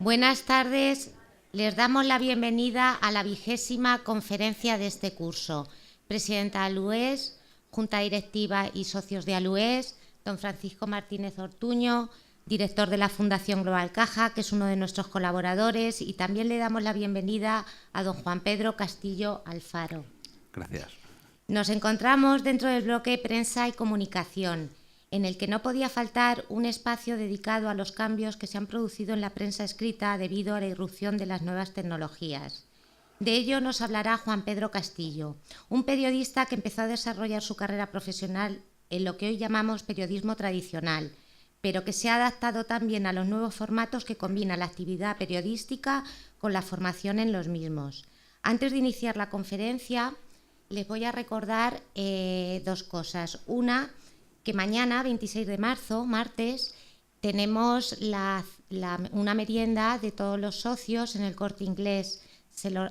Buenas tardes, les damos la bienvenida a la 20ª conferencia de este curso. Presidenta ALUES, Junta Directiva y socios de ALUES, don Francisco Martínez Ortuño, director de la Fundación Global Caja, que es uno de nuestros colaboradores, y también le damos la bienvenida a don Juan Pedro Castillo Alfaro. Gracias. Nos encontramos dentro del bloque Prensa y Comunicación, en el que no podía faltar un espacio dedicado a los cambios que se han producido en la prensa escrita debido a la irrupción de las nuevas tecnologías. De ello nos hablará Juan Pedro Castillo, un periodista que empezó a desarrollar su carrera profesional en lo que hoy llamamos periodismo tradicional, pero que se ha adaptado también a los nuevos formatos que combinan la actividad periodística con la formación en los mismos. Antes de iniciar la conferencia, les voy a recordar dos cosas. Una, que mañana, 26 de marzo, martes, tenemos una merienda de todos los socios en el Corte Inglés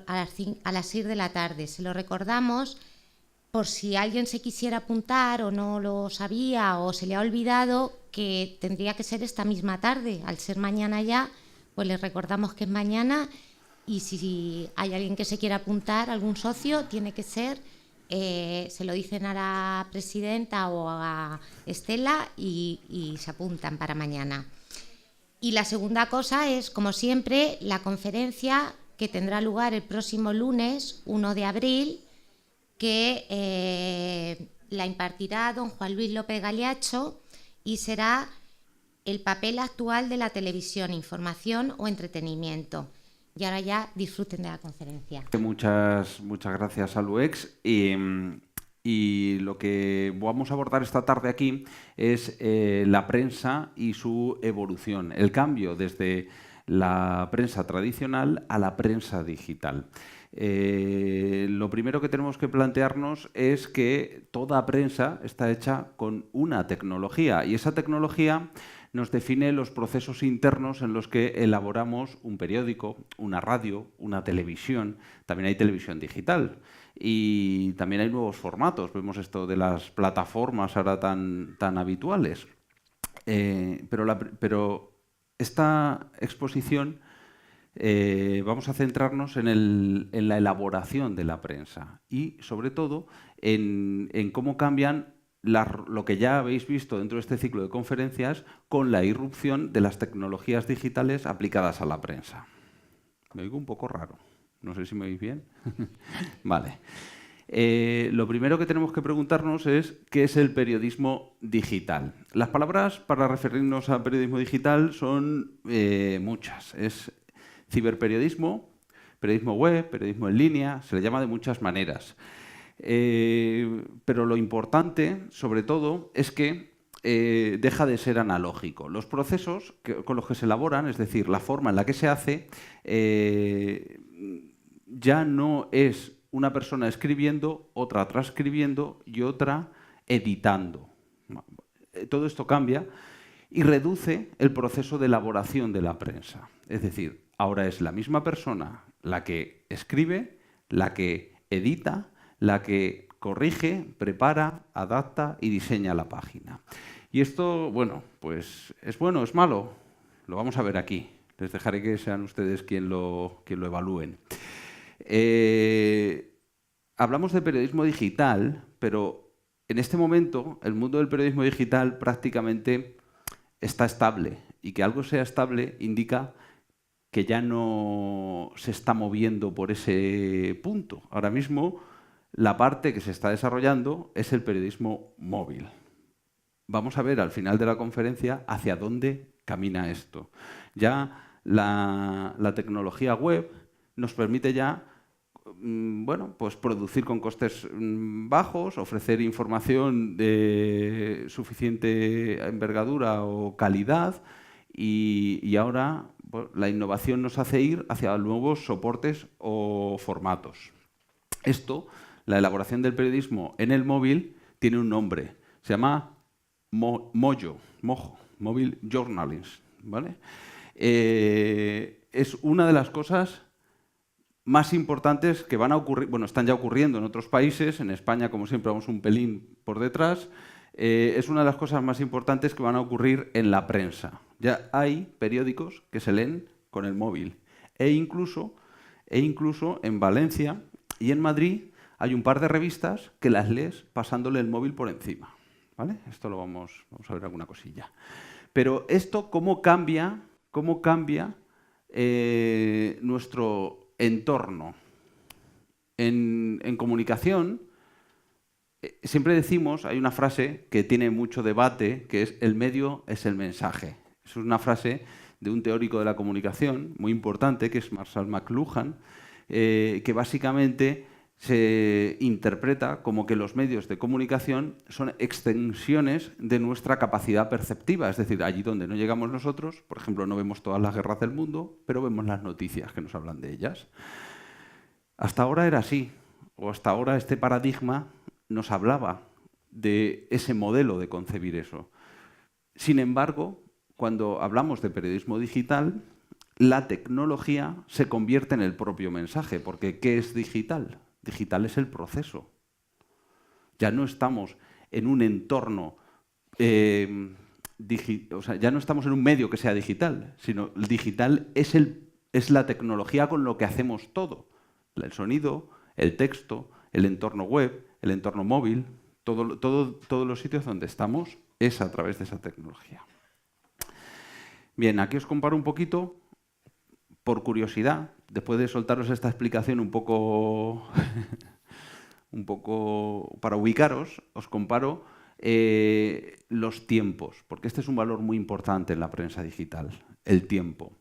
a las 6 de la tarde. Se lo recordamos por si alguien se quisiera apuntar o no lo sabía o se le ha olvidado, que tendría que ser esta misma tarde. Al ser mañana ya, pues les recordamos que es mañana, y si hay alguien que se quiera apuntar, algún socio, tiene que ser... se lo dicen a la presidenta o a Estela y se apuntan para mañana. Y la segunda cosa es, como siempre, la conferencia que tendrá lugar el próximo lunes 1 de abril, que la impartirá don Juan Luis López Galiacho, y será el papel actual de la televisión, información o entretenimiento. Y ahora ya disfruten de la conferencia. Muchas gracias a ALUES. Y lo que vamos a abordar esta tarde aquí es la prensa y su evolución, el cambio desde la prensa tradicional a la prensa digital. Lo primero que tenemos que plantearnos es que toda prensa está hecha con una tecnología, y esa tecnología nos define los procesos internos en los que elaboramos un periódico, una radio, una televisión. También hay televisión digital y también hay nuevos formatos. Vemos esto de las plataformas ahora tan habituales. Pero esta exposición vamos a centrarnos en la elaboración de la prensa y, sobre todo, en cómo cambian lo que ya habéis visto dentro de este ciclo de conferencias con la irrupción de las tecnologías digitales aplicadas a la prensa. Me oigo un poco raro. No sé si me oís bien. Vale. Lo primero que tenemos que preguntarnos es ¿qué es el periodismo digital? Las palabras para referirnos al periodismo digital son muchas. Es ciberperiodismo, periodismo web, periodismo en línea, se le llama de muchas maneras. Pero lo importante, sobre todo, es que deja de ser analógico. Los procesos con los que se elaboran, es decir, la forma en la que se hace, ya no es una persona escribiendo, otra transcribiendo y otra editando. Todo esto cambia y reduce el proceso de elaboración de la prensa. Es decir, ahora es la misma persona la que escribe, la que edita, la que corrige, prepara, adapta y diseña la página. Y esto, bueno, pues es bueno, es malo, lo vamos a ver aquí. Les dejaré que sean ustedes quien lo evalúen. Hablamos de periodismo digital, pero en este momento el mundo del periodismo digital prácticamente está estable. Y que algo sea estable indica que ya no se está moviendo por ese punto. Ahora mismo la parte que se está desarrollando es el periodismo móvil. Vamos a ver al final de la conferencia hacia dónde camina esto. Ya la tecnología web nos permite ya pues producir con costes bajos, ofrecer información de suficiente envergadura o calidad, y ahora la innovación nos hace ir hacia nuevos soportes o formatos. Esto, la elaboración del periodismo en el móvil, tiene un nombre. Se llama Mojo, Mobile Journalism, ¿vale? Es una de las cosas más importantes que van a ocurrir, bueno, están ya ocurriendo en otros países. En España, como siempre, vamos un pelín por detrás. Es una de las cosas más importantes que van a ocurrir en la prensa. Ya hay periódicos que se leen con el móvil. E incluso en Valencia y en Madrid hay un par de revistas que las lees pasándole el móvil por encima, ¿vale? Esto lo vamos a ver alguna cosilla. Pero esto, ¿cómo cambia nuestro entorno? En comunicación, siempre decimos, hay una frase que tiene mucho debate, que es el medio es el mensaje. Es una frase de un teórico de la comunicación muy importante, que es Marshall McLuhan, que básicamente se interpreta como que los medios de comunicación son extensiones de nuestra capacidad perceptiva. Es decir, allí donde no llegamos nosotros, por ejemplo, no vemos todas las guerras del mundo, pero vemos las noticias que nos hablan de ellas. Hasta ahora era así, o hasta ahora este paradigma nos hablaba de ese modelo de concebir eso. Sin embargo, cuando hablamos de periodismo digital, la tecnología se convierte en el propio mensaje, porque ¿qué es digital? Digital es el proceso. Ya no estamos en un entorno, ya no estamos en un medio que sea digital, sino el digital es la tecnología con lo que hacemos todo. El sonido, el texto, el entorno web, el entorno móvil, todos los sitios donde estamos es a través de esa tecnología. Bien, aquí os comparo un poquito, por curiosidad, después de soltaros esta explicación un poco para ubicaros, os comparo los tiempos, porque este es un valor muy importante en la prensa digital, el tiempo.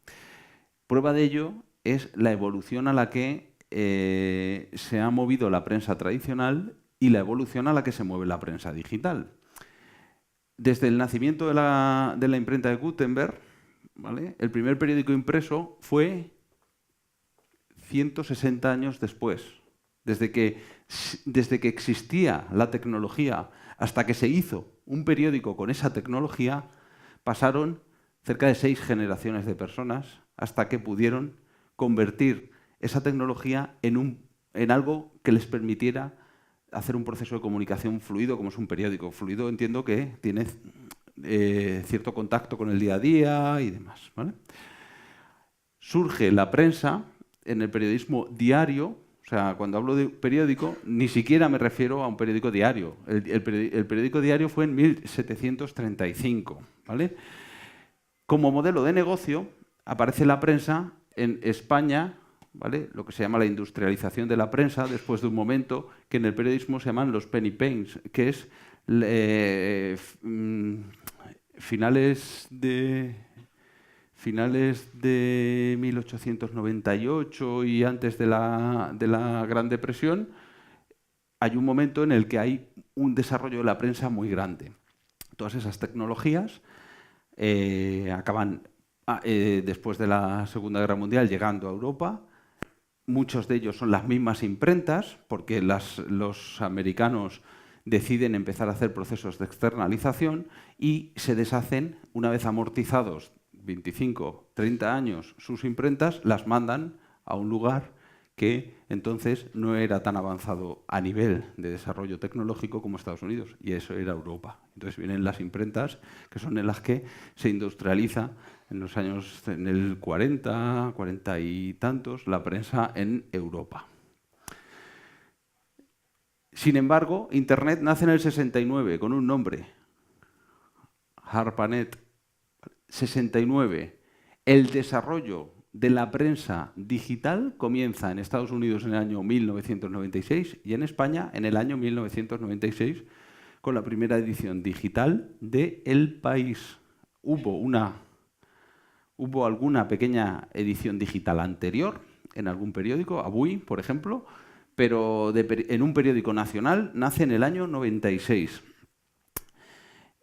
Prueba de ello es la evolución a la que se ha movido la prensa tradicional y la evolución a la que se mueve la prensa digital. Desde el nacimiento de la imprenta de Gutenberg, ¿vale? El primer periódico impreso fue 160 años después. Desde que existía la tecnología hasta que se hizo un periódico con esa tecnología, pasaron cerca de 6 generaciones de personas hasta que pudieron convertir esa tecnología en algo que les permitiera hacer un proceso de comunicación fluido, como es un periódico. Fluido entiendo que tiene cierto contacto con el día a día y demás, ¿vale? Surge la prensa en el periodismo diario. O sea, cuando hablo de periódico, ni siquiera me refiero a un periódico diario. El periódico diario fue en 1735, ¿vale? Como modelo de negocio aparece la prensa en España, ¿vale? Lo que se llama la industrialización de la prensa, después de un momento que en el periodismo se llaman los penny paints, que es finales de 1898 y antes de la Gran Depresión, hay un momento en el que hay un desarrollo de la prensa muy grande. Todas esas tecnologías acaban después de la Segunda Guerra Mundial llegando a Europa. Muchos de ellos son las mismas imprentas, porque los americanos deciden empezar a hacer procesos de externalización y se deshacen, una vez amortizados 25, 30 años sus imprentas, las mandan a un lugar que entonces no era tan avanzado a nivel de desarrollo tecnológico como Estados Unidos, y eso era Europa. Entonces vienen las imprentas, que son en las que se industrializa en el 40 y tantos, la prensa en Europa. Sin embargo, Internet nace en el 69 con un nombre, ARPANET. 69. El desarrollo de la prensa digital comienza en Estados Unidos en el año 1996 y en España en el año 1996 con la primera edición digital de El País. Hubo alguna pequeña edición digital anterior en algún periódico, Avui, por ejemplo, pero en un periódico nacional nace en el año 96.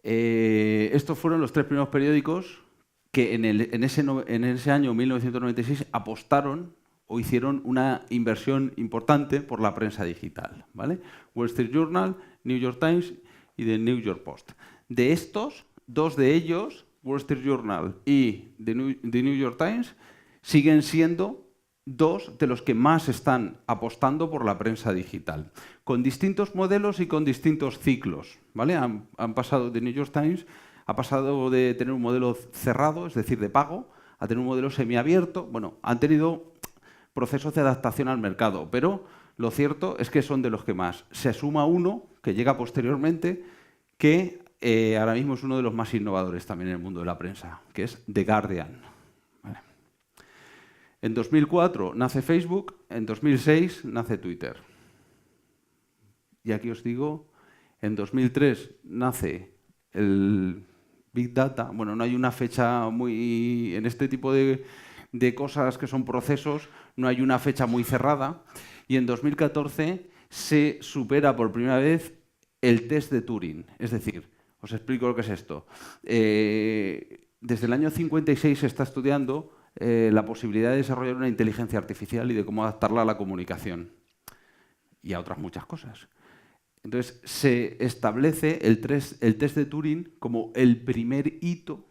Estos fueron los 3 primeros periódicos que en ese año 1996 apostaron o hicieron una inversión importante por la prensa digital, ¿vale? Wall Street Journal, New York Times y The New York Post. De estos, 2 de ellos, Wall Street Journal y The New York Times, siguen siendo 2 de los que más están apostando por la prensa digital, con distintos modelos y con distintos ciclos, ¿vale? Han pasado, The New York Times ha pasado de tener un modelo cerrado, es decir, de pago, a tener un modelo semiabierto. Bueno, han tenido procesos de adaptación al mercado, pero lo cierto es que son de los que más. Se suma uno, que llega posteriormente, que ahora mismo es uno de los más innovadores también en el mundo de la prensa, que es The Guardian. Vale. En 2004 nace Facebook, en 2006 nace Twitter. Y aquí os digo, en 2003 nace el Big Data. Bueno, no hay una fecha muy... En este tipo de cosas que son procesos, no hay una fecha muy cerrada. Y en 2014 se supera por primera vez el test de Turing. Es decir, os explico lo que es esto. Desde el año 56 se está estudiando la posibilidad de desarrollar una inteligencia artificial y de cómo adaptarla a la comunicación y a otras muchas cosas. Entonces, se establece el test de Turing como el primer hito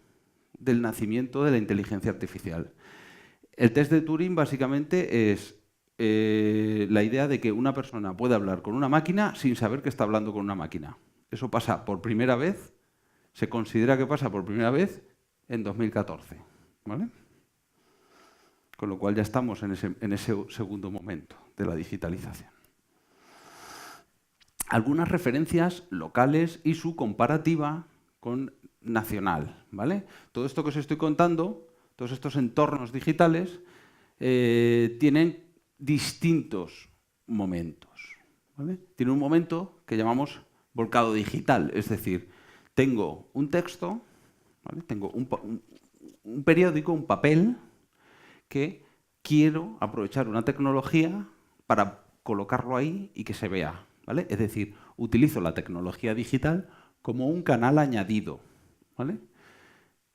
del nacimiento de la inteligencia artificial. El test de Turing básicamente es la idea de que una persona puede hablar con una máquina sin saber que está hablando con una máquina. Eso pasa por primera vez, se considera que pasa por primera vez en 2014. ¿Vale? Con lo cual ya estamos en ese segundo momento de la digitalización. Algunas referencias locales y su comparativa con nacional. ¿Vale? Todo esto que os estoy contando, todos estos entornos digitales, tienen distintos momentos. ¿Vale? Tiene un momento que llamamos volcado digital, es decir, tengo un texto, ¿vale? Tengo un periódico, un papel, que quiero aprovechar una tecnología para colocarlo ahí y que se vea. ¿Vale? Es decir, utilizo la tecnología digital como un canal añadido. ¿Vale?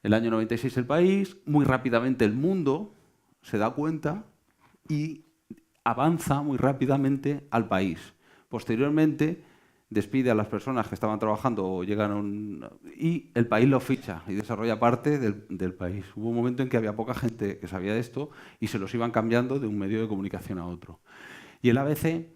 El año 96 El País, muy rápidamente el mundo se da cuenta y avanza muy rápidamente al país. Posteriormente despide a las personas que estaban trabajando o llegan y el país lo ficha y desarrolla parte del país. Hubo un momento en que había poca gente que sabía de esto y se los iban cambiando de un medio de comunicación a otro. Y el ABC,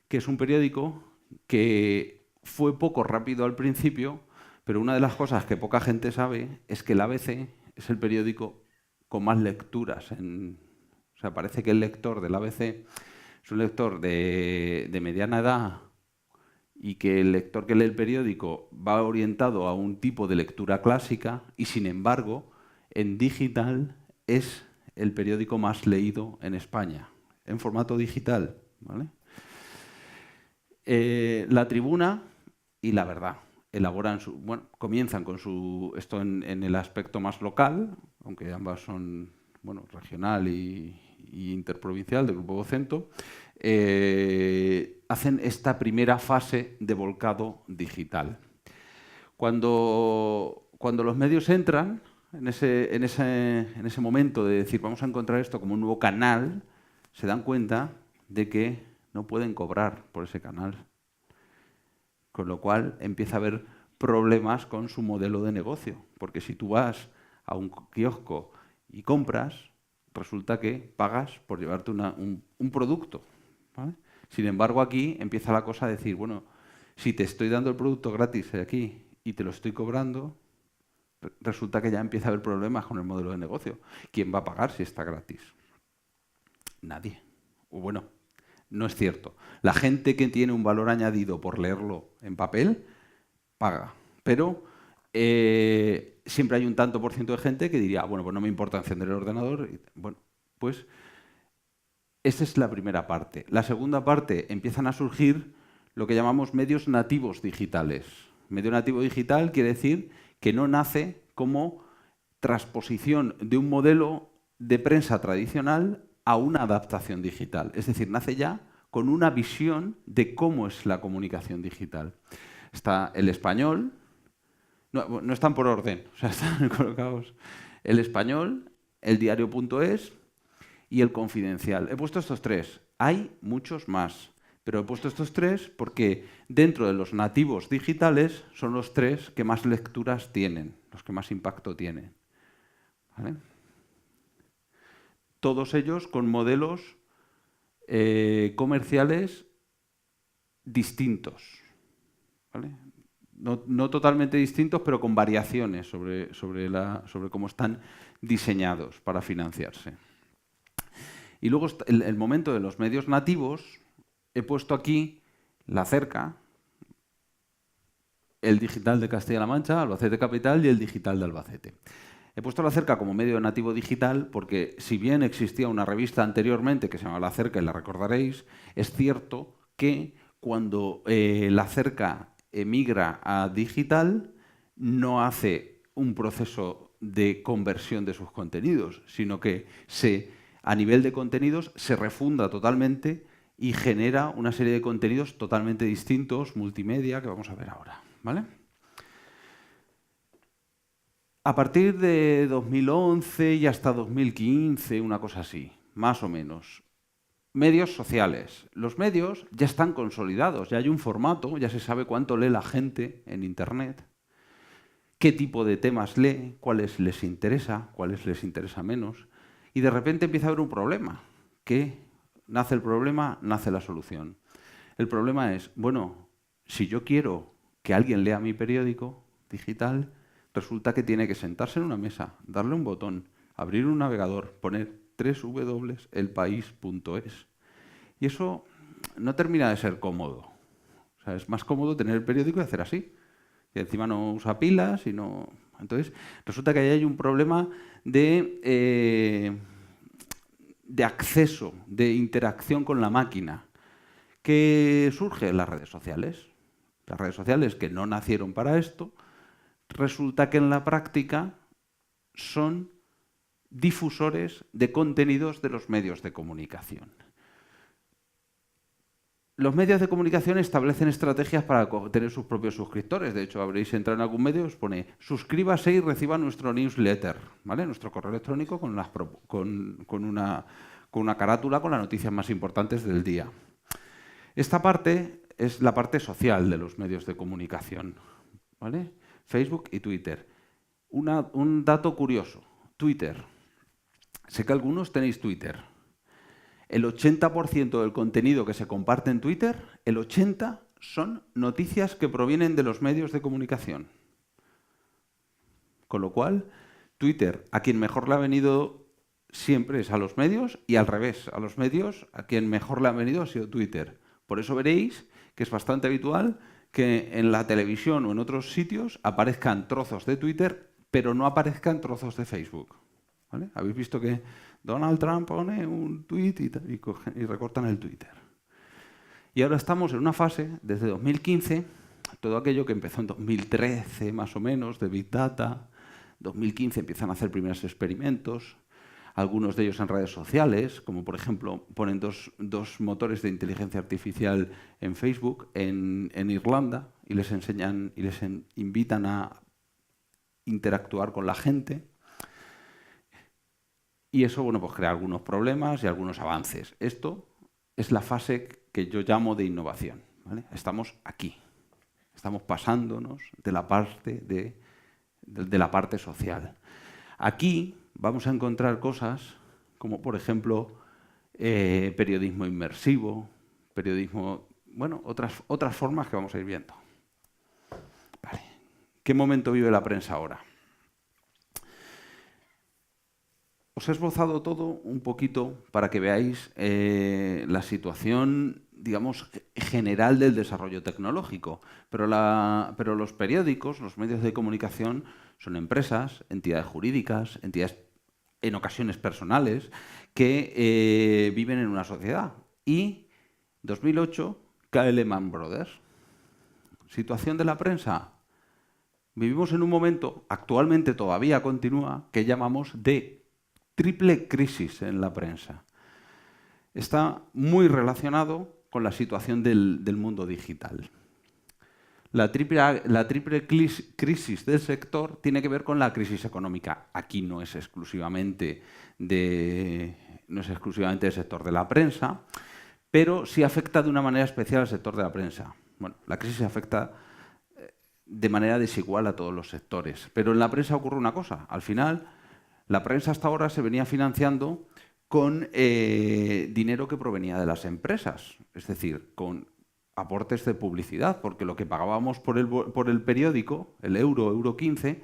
que es un periódico que fue poco rápido al principio, pero una de las cosas que poca gente sabe es que el ABC es el periódico con más lecturas. O sea, parece que el lector del ABC es un lector de mediana edad y que el lector que lee el periódico va orientado a un tipo de lectura clásica y, sin embargo, en digital es el periódico más leído en España, en formato digital. ¿Vale? La Tribuna y La Verdad comienzan con esto en el aspecto más local, aunque ambas son regional y interprovincial del Grupo Vocento, hacen esta primera fase de volcado digital. Cuando los medios entran en ese momento de decir vamos a encontrar esto como un nuevo canal, se dan cuenta de que no pueden cobrar por ese canal. Con lo cual empieza a haber problemas con su modelo de negocio. Porque si tú vas a un kiosco y compras, resulta que pagas por llevarte un producto. ¿Vale? Sin embargo, aquí empieza la cosa a decir, bueno, si te estoy dando el producto gratis aquí y te lo estoy cobrando, resulta que ya empieza a haber problemas con el modelo de negocio. ¿Quién va a pagar si está gratis? Nadie. O bueno, no es cierto. La gente que tiene un valor añadido por leerlo en papel, paga. Pero siempre hay un tanto por ciento de gente que diría, bueno, pues no me importa encender el ordenador. Bueno, pues esa es la primera parte. La segunda parte, empiezan a surgir lo que llamamos medios nativos digitales. Medio nativo digital quiere decir que no nace como transposición de un modelo de prensa tradicional a una adaptación digital. Es decir, nace ya con una visión de cómo es la comunicación digital. Está El Español, no están por orden, o sea, están colocados El Español, El Diario.es y El Confidencial. He puesto estos tres. Hay muchos más, pero he puesto estos tres porque dentro de los nativos digitales son los tres que más lecturas tienen, los que más impacto tienen. ¿Vale? Todos ellos con modelos comerciales distintos. ¿Vale? no totalmente distintos, pero con variaciones sobre cómo están diseñados para financiarse. Y luego el momento de los medios nativos, he puesto aquí La Cerca, el digital de Castilla-La Mancha, Albacete Capital y el digital de Albacete. He puesto La Cerca como medio nativo digital porque, si bien existía una revista anteriormente que se llamaba La Cerca, y la recordaréis, es cierto que cuando La Cerca emigra a digital no hace un proceso de conversión de sus contenidos, sino que a nivel de contenidos se refunda totalmente y genera una serie de contenidos totalmente distintos, multimedia, que vamos a ver ahora, ¿vale? A partir de 2011 y hasta 2015, una cosa así, más o menos. Medios sociales. Los medios ya están consolidados, ya hay un formato, ya se sabe cuánto lee la gente en Internet, qué tipo de temas lee, cuáles les interesa menos, y de repente empieza a haber un problema. ¿Qué? Nace el problema, nace la solución. El problema es, bueno, si yo quiero que alguien lea mi periódico digital, resulta que tiene que sentarse en una mesa, darle un botón, abrir un navegador, poner www.elpaís.es. Y eso no termina de ser cómodo. O sea, es más cómodo tener el periódico y hacer así. Y encima no usa pilas y no... Entonces, resulta que ahí hay un problema de acceso, de interacción con la máquina, que surge en las redes sociales. Las redes sociales, que no nacieron para esto, resulta que en la práctica son difusores de contenidos de los medios de comunicación. Los medios de comunicación establecen estrategias para tener sus propios suscriptores. De hecho, habréis entrado en algún medio y os pone suscríbase y reciba nuestro newsletter, ¿vale? Nuestro correo electrónico con una carátula con las noticias más importantes del día. Esta parte es la parte social de los medios de comunicación, ¿vale? Facebook y Twitter. Un dato curioso. Twitter. Sé que algunos tenéis Twitter. El 80% del contenido que se comparte en Twitter, el 80% son noticias que provienen de los medios de comunicación. Con lo cual, Twitter, a quien mejor le ha venido siempre es a los medios, y al revés, a los medios, a quien mejor le ha venido ha sido Twitter. Por eso veréis que es bastante habitual que en la televisión o en otros sitios aparezcan trozos de Twitter, pero no aparezcan trozos de Facebook, ¿vale? Habéis visto que Donald Trump pone un tuit y recortan el Twitter. Y ahora estamos en una fase, desde 2015, todo aquello que empezó en 2013 más o menos, de Big Data, 2015 empiezan a hacer primeros experimentos, algunos de ellos en redes sociales, como por ejemplo ponen dos motores de inteligencia artificial en Facebook, en Irlanda, y les enseñan y les invitan a interactuar con la gente. Y eso, bueno, pues crea algunos problemas y algunos avances. Esto es la fase que yo llamo de innovación, ¿vale? Estamos aquí. Estamos pasándonos de la parte la parte social. Aquí vamos a encontrar cosas como, por ejemplo, periodismo inmersivo, periodismo, bueno, otras formas que vamos a ir viendo. Vale. ¿Qué momento vive la prensa ahora? Os he esbozado todo un poquito para que veáis la situación, digamos, general del desarrollo tecnológico. Pero los periódicos, los medios de comunicación, son empresas, entidades jurídicas, entidades en ocasiones personales, que viven en una sociedad. Y 2008 cae Lehman Brothers. Situación de la prensa. Vivimos en un momento, actualmente todavía continúa, que llamamos de triple crisis en la prensa. Está muy relacionado con la situación del mundo digital. La triple crisis del sector tiene que ver con la crisis económica. Aquí no es exclusivamente del sector de la prensa, pero sí afecta de una manera especial al sector de la prensa. Bueno, la crisis afecta de manera desigual a todos los sectores, pero en la prensa ocurre una cosa. Al final, la prensa hasta ahora se venía financiando con dinero que provenía de las empresas, es decir, con aportes de publicidad, porque lo que pagábamos por el periódico, el euro 15,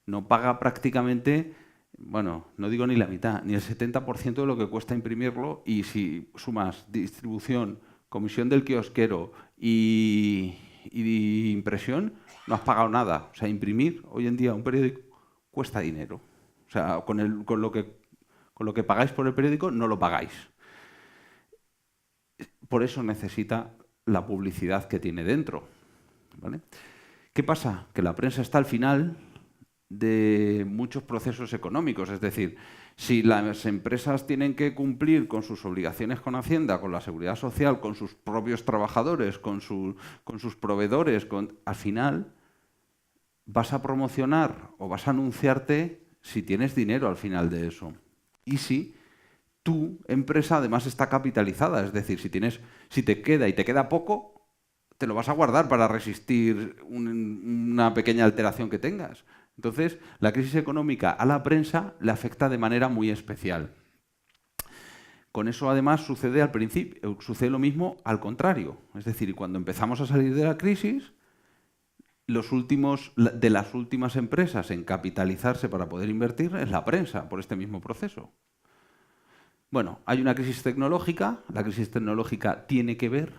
no paga prácticamente, bueno, no digo ni la mitad, ni el 70% de lo que cuesta imprimirlo, y si sumas distribución, comisión del kiosquero y impresión, no has pagado nada. O sea, imprimir hoy en día un periódico cuesta dinero. O sea, con lo que pagáis por el periódico no lo pagáis. Por eso necesita la publicidad que tiene dentro, ¿vale? ¿Qué pasa? Que la prensa está al final de muchos procesos económicos. Es decir, si las empresas tienen que cumplir con sus obligaciones con Hacienda, con la Seguridad Social, con sus propios trabajadores, con sus proveedores, al final vas a promocionar o vas a anunciarte si tienes dinero al final de eso. Y si tu empresa además está capitalizada, es decir, si te queda poco, te lo vas a guardar para resistir una pequeña alteración que tengas. Entonces, la crisis económica a la prensa le afecta de manera muy especial. Con eso, además, sucede lo mismo al contrario. Es decir, cuando empezamos a salir de la crisis, de las últimas empresas en capitalizarse para poder invertir es la prensa, por este mismo proceso. Bueno, hay una crisis tecnológica. La crisis tecnológica tiene que ver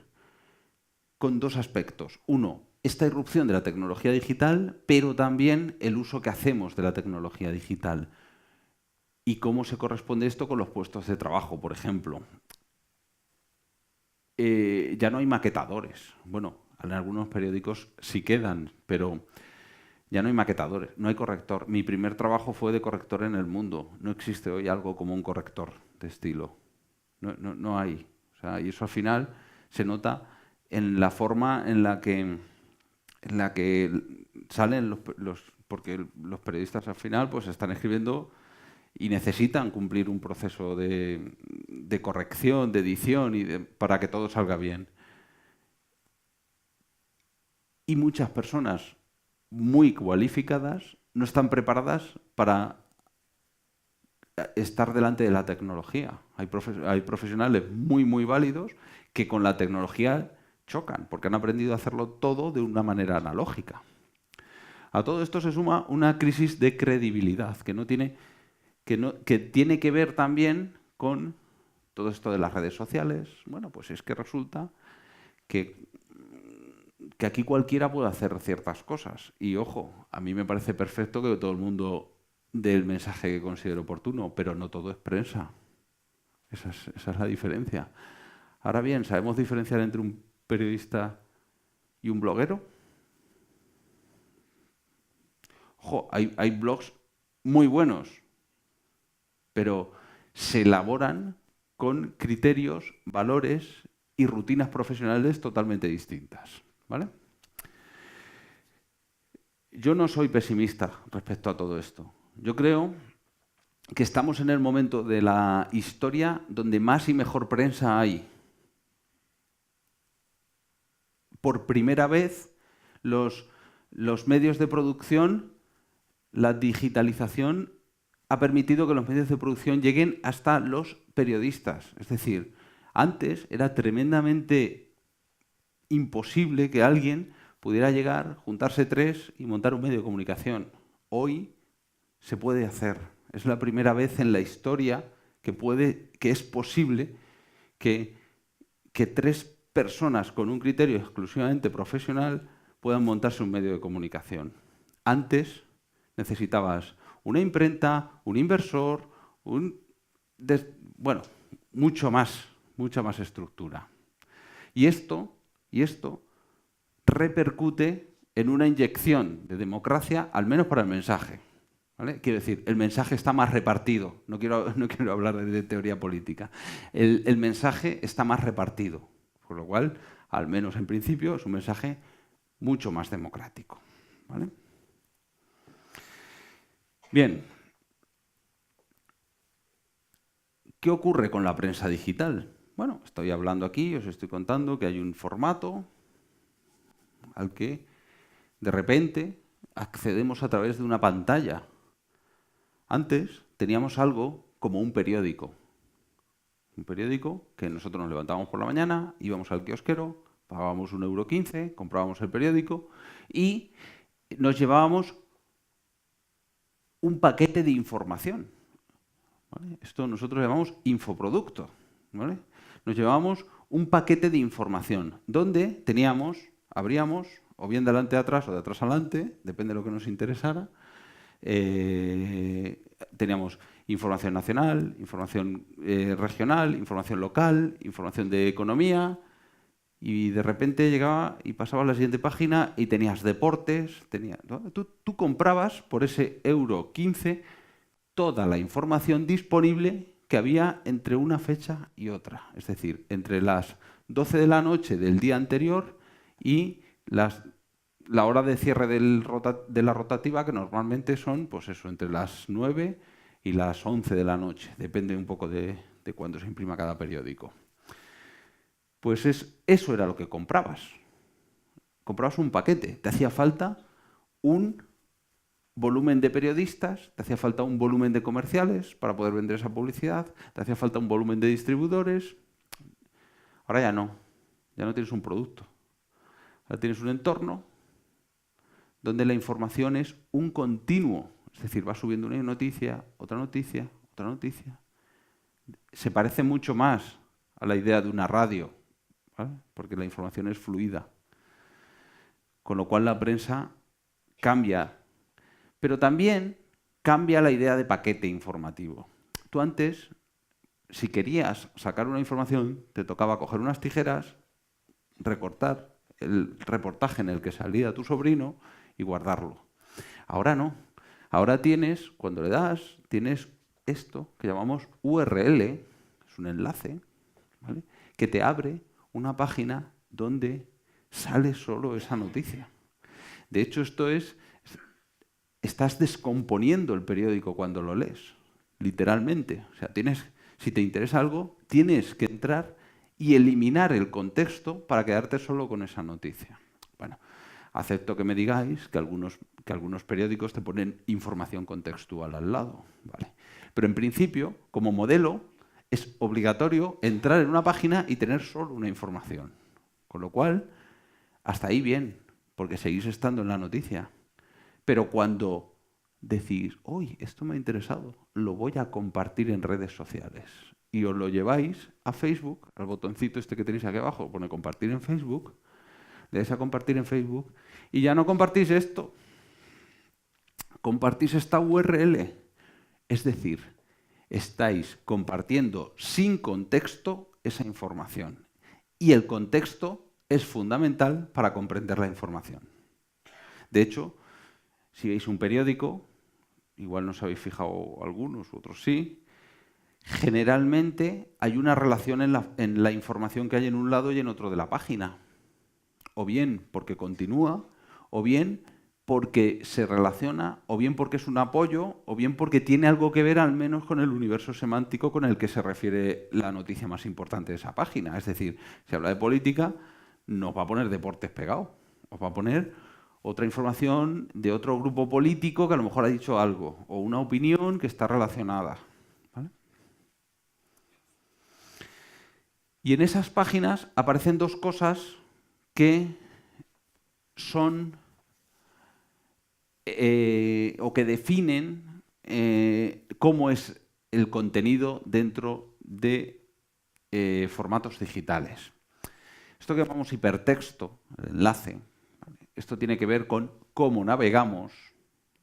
con dos aspectos. Uno, esta irrupción de la tecnología digital, pero también el uso que hacemos de la tecnología digital. ¿Y cómo se corresponde esto con los puestos de trabajo, por ejemplo? Ya no hay maquetadores. Bueno, en algunos periódicos sí quedan, pero ya no hay maquetadores, no hay corrector. Mi primer trabajo fue de corrector en El Mundo. No existe hoy algo como un corrector de estilo. No hay. O sea, y eso al final se nota en la forma en la que salen porque los periodistas al final pues están escribiendo y necesitan cumplir un proceso de corrección, de edición para que todo salga bien. Y muchas personas muy cualificadas no están preparadas para estar delante de la tecnología. Hay profesionales muy, muy válidos que con la tecnología chocan, porque han aprendido a hacerlo todo de una manera analógica. A todo esto se suma una crisis de credibilidad que tiene que ver también con todo esto de las redes sociales. Bueno, pues es que resulta que aquí cualquiera puede hacer ciertas cosas. Y ojo, a mí me parece perfecto que todo el mundo dé el mensaje que considere oportuno, pero no todo es prensa. Esa es la diferencia. Ahora bien, ¿sabemos diferenciar entre un periodista y un bloguero? Ojo, hay blogs muy buenos, pero se elaboran con criterios, valores y rutinas profesionales totalmente distintas, ¿vale? Yo no soy pesimista respecto a todo esto. Yo creo que estamos en el momento de la historia donde más y mejor prensa hay. Por primera vez, los medios de producción, la digitalización ha permitido que los medios de producción lleguen hasta los periodistas. Es decir, antes era tremendamente imposible que alguien pudiera llegar, juntarse tres y montar un medio de comunicación. Hoy se puede hacer. Es la primera vez en la historia que es posible que tres personas con un criterio exclusivamente profesional puedan montarse un medio de comunicación. Antes necesitabas una imprenta, un inversor, mucha más estructura. Y esto repercute en una inyección de democracia, al menos para el mensaje, ¿vale? Quiero decir, el mensaje está más repartido. No quiero hablar de teoría política. El mensaje está más repartido, por lo cual, al menos en principio, es un mensaje mucho más democrático, ¿vale? Bien. ¿Qué ocurre con la prensa digital? Bueno, estoy hablando aquí, os estoy contando que hay un formato al que de repente accedemos a través de una pantalla. Antes teníamos algo como un periódico. Un periódico que nosotros nos levantábamos por la mañana, íbamos al kiosquero, pagábamos 1,15 €, comprábamos el periódico y nos llevábamos un paquete de información, ¿vale? Esto nosotros llamamos infoproducto, ¿vale? Nos llevábamos un paquete de información donde abríamos, o bien de adelante a atrás o de atrás adelante, depende de lo que nos interesara. Teníamos información nacional, información regional, información local, información de economía, y de repente llegaba y pasaba a la siguiente página y tenías deportes, ¿no? Tú comprabas por ese €15 toda la información disponible que había entre una fecha y otra, es decir, entre las 12 de la noche del día anterior y la hora de cierre de la rotativa, que normalmente son, pues eso, entre las 9 y las 11 de la noche, depende un poco de cuándo se imprima cada periódico. Pues eso era lo que comprabas. Comprabas un paquete, te hacía falta un volumen de periodistas, te hacía falta un volumen de comerciales para poder vender esa publicidad, te hacía falta un volumen de distribuidores. Ahora ya no tienes un producto. Ahora tienes un entorno donde la información es un continuo, es decir, va subiendo una noticia, otra noticia, otra noticia. Se parece mucho más a la idea de una radio, ¿vale? Porque la información es fluida. Con lo cual la prensa cambia. Pero también cambia la idea de paquete informativo. Tú antes, si querías sacar una información, te tocaba coger unas tijeras, recortar el reportaje en el que salía tu sobrino y guardarlo. Ahora no. Ahora cuando le das, tienes esto que llamamos URL, es un enlace, ¿vale?, que te abre una página donde sale solo esa noticia. De hecho, estás descomponiendo el periódico cuando lo lees, literalmente. O sea, si te interesa algo, tienes que entrar y eliminar el contexto para quedarte solo con esa noticia. Bueno, acepto que me digáis que algunos periódicos te ponen información contextual al lado, ¿vale? Pero en principio, como modelo, es obligatorio entrar en una página y tener solo una información. Con lo cual, hasta ahí bien, porque seguís estando en la noticia. Pero cuando decís, uy, esto me ha interesado, lo voy a compartir en redes sociales, y os lo lleváis a Facebook, al botoncito este que tenéis aquí abajo, pone compartir en Facebook, le dais a compartir en Facebook, y ya no compartís esto, compartís esta URL. Es decir, estáis compartiendo sin contexto esa información. Y el contexto es fundamental para comprender la información. De hecho, si veis un periódico, igual no os habéis fijado algunos, otros sí, generalmente hay una relación en la información que hay en un lado y en otro de la página. O bien porque continúa, o bien porque se relaciona, o bien porque es un apoyo, o bien porque tiene algo que ver al menos con el universo semántico con el que se refiere la noticia más importante de esa página. Es decir, si habla de política, no os va a poner deportes pegado, os va a poner otra información de otro grupo político que a lo mejor ha dicho algo, o una opinión que está relacionada, ¿vale? Y en esas páginas aparecen dos cosas que son o que definen cómo es el contenido dentro de formatos digitales. Esto que llamamos hipertexto, el enlace, esto tiene que ver con cómo navegamos,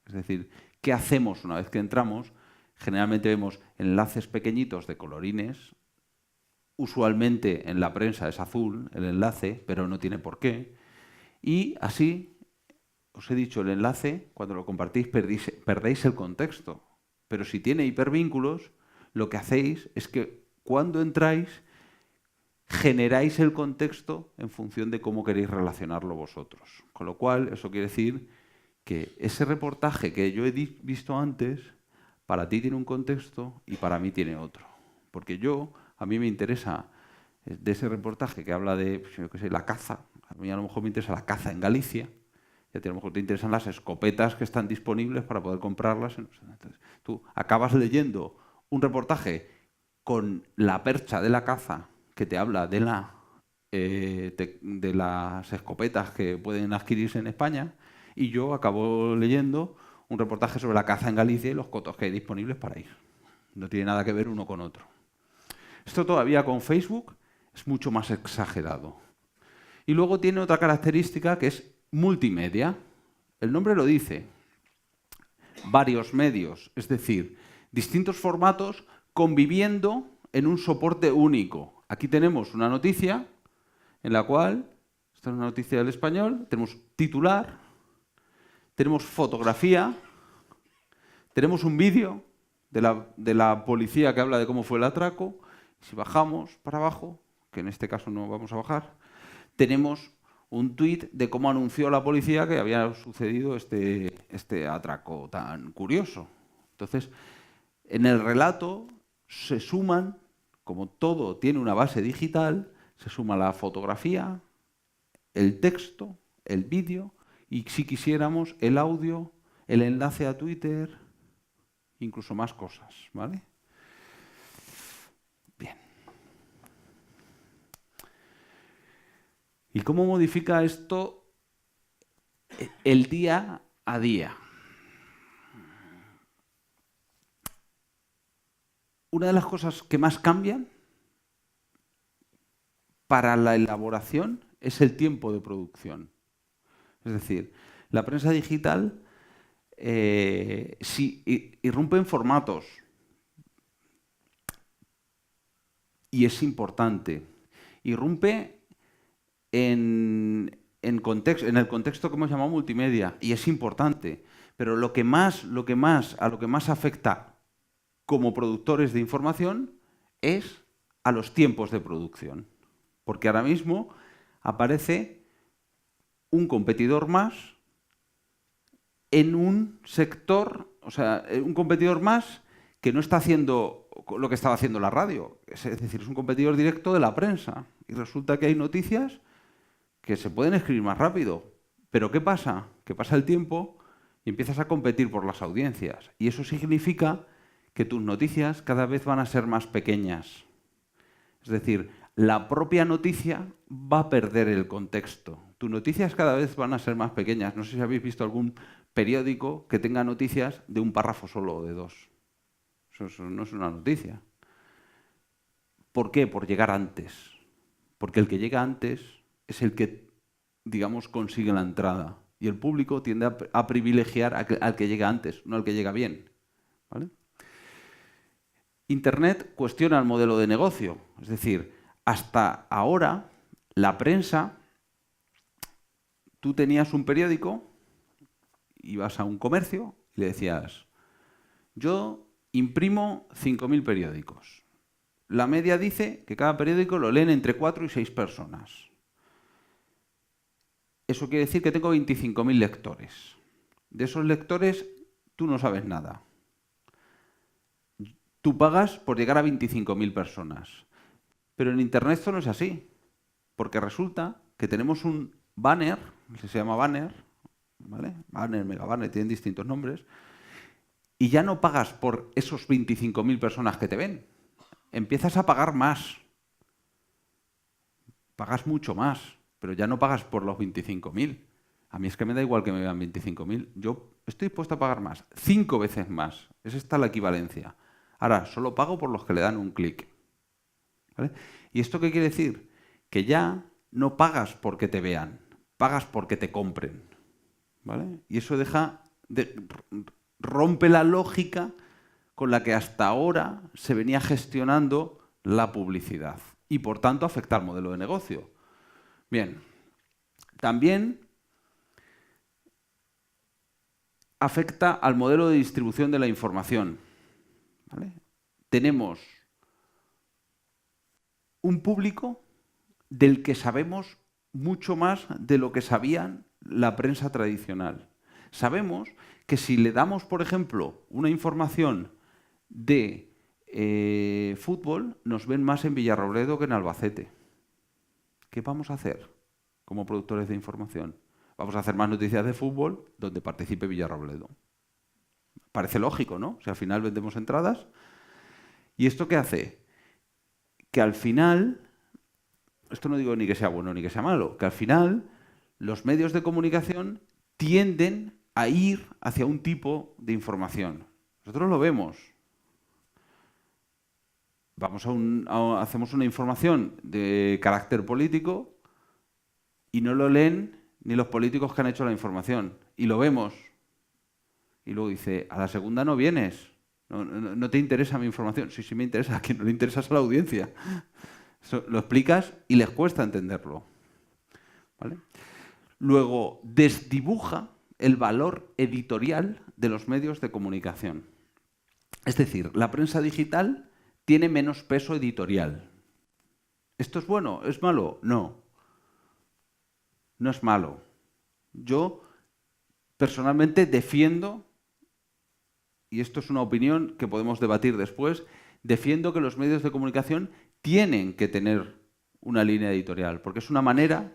es decir, qué hacemos una vez que entramos. Generalmente vemos enlaces pequeñitos de colorines. Usualmente en la prensa es azul el enlace, pero no tiene por qué. Y así, os he dicho, el enlace, cuando lo compartís, perdéis el contexto. Pero si tiene hipervínculos, lo que hacéis es que cuando entráis, generáis el contexto en función de cómo queréis relacionarlo vosotros. Con lo cual, eso quiere decir que ese reportaje que yo he visto antes, para ti tiene un contexto y para mí tiene otro. Porque a mí me interesa de ese reportaje que habla de, yo qué sé, la caza. A mí a lo mejor me interesa la caza en Galicia, y a ti a lo mejor te interesan las escopetas que están disponibles para poder comprarlas. Entonces, tú acabas leyendo un reportaje con la percha de la caza que te habla de la de las escopetas que pueden adquirirse en España, y yo acabo leyendo un reportaje sobre la caza en Galicia y los cotos que hay disponibles para ir. No tiene nada que ver uno con otro. Esto todavía con Facebook es mucho más exagerado. Y luego tiene otra característica que es multimedia. El nombre lo dice. Varios medios, es decir, distintos formatos conviviendo en un soporte único. Aquí tenemos una noticia en la cual, esta es una noticia del Español, tenemos titular, tenemos fotografía, tenemos un vídeo de la policía que habla de cómo fue el atraco. Si bajamos para abajo, que en este caso no vamos a bajar, tenemos un tuit de cómo anunció la policía que había sucedido este atraco tan curioso. Entonces, en el relato se suman, como todo tiene una base digital, se suma la fotografía, el texto, el vídeo y, si quisiéramos, el audio, el enlace a Twitter, incluso más cosas, ¿vale? Bien. ¿Y cómo modifica esto el día a día? Una de las cosas que más cambian para la elaboración es el tiempo de producción. Es decir, la prensa digital irrumpe en formatos y es importante. Irrumpe en el contexto que hemos llamado multimedia y es importante. Pero a lo que más afecta como productores de información es a los tiempos de producción. Porque ahora mismo aparece un competidor más en un sector, o sea, un competidor más que no está haciendo lo que estaba haciendo la radio. Es decir, es un competidor directo de la prensa. Y resulta que hay noticias que se pueden escribir más rápido. Pero ¿qué pasa? Que pasa el tiempo y empiezas a competir por las audiencias. Y eso significa que tus noticias cada vez van a ser más pequeñas. Es decir, la propia noticia va a perder el contexto. Tus noticias cada vez van a ser más pequeñas. No sé si habéis visto algún periódico que tenga noticias de un párrafo solo o de dos. Eso no es una noticia. ¿Por qué? Por llegar antes. Porque el que llega antes es el que, digamos, consigue la entrada. Y el público tiende a privilegiar al que llega antes, no al que llega bien. ¿Vale? Internet cuestiona el modelo de negocio. Es decir, hasta ahora, la prensa, tú tenías un periódico, ibas a un comercio y le decías, yo imprimo 5.000 periódicos. La media dice que cada periódico lo leen entre 4 y 6 personas. Eso quiere decir que tengo 25.000 lectores. De esos lectores, tú no sabes nada. Tú pagas por llegar a 25.000 personas. Pero en Internet esto no es así. Porque resulta que tenemos un banner, que se llama banner, ¿vale? Banner, megabanner, tienen distintos nombres. Y ya no pagas por esos 25.000 personas que te ven. Empiezas a pagar más. Pagas mucho más. Pero ya no pagas por los 25.000. A mí es que me da igual que me vean 25.000. Yo estoy dispuesto a pagar más. 5 veces más. Es esta la equivalencia. Ahora, solo pago por los que le dan un clic. ¿Vale? ¿Y esto qué quiere decir? Que ya no pagas porque te vean. Pagas porque te compren. ¿Vale? Y eso rompe la lógica con la que hasta ahora se venía gestionando la publicidad. Y por tanto afecta al modelo de negocio. Bien, también afecta al modelo de distribución de la información. ¿Vale? Tenemos un público del que sabemos mucho más de lo que sabían la prensa tradicional. Sabemos que si le damos, por ejemplo, una información de fútbol, nos ven más en Villarrobledo que en Albacete. ¿Qué vamos a hacer como productores de información? Vamos a hacer más noticias de fútbol donde participe Villarrobledo. Parece lógico, ¿no? Si al final vendemos entradas. ¿Y esto qué hace? Que al final esto no digo ni que sea bueno ni que sea malo, que al final los medios de comunicación tienden a ir hacia un tipo de información. Nosotros lo vemos. Hacemos una información de carácter político y no lo leen ni los políticos que han hecho la información. Y lo vemos. Y luego dice, a la segunda no vienes. No te interesa mi información. Sí, sí me interesa. A quien no le interesa es a la audiencia. Eso lo explicas y les cuesta entenderlo. ¿Vale? Luego, desdibuja el valor editorial de los medios de comunicación. Es decir, la prensa digital tiene menos peso editorial. ¿Esto es bueno? ¿Es malo? No. No es malo. Yo personalmente defiendo, y esto es una opinión que podemos debatir después, defiendo que los medios de comunicación tienen que tener una línea editorial, porque es una manera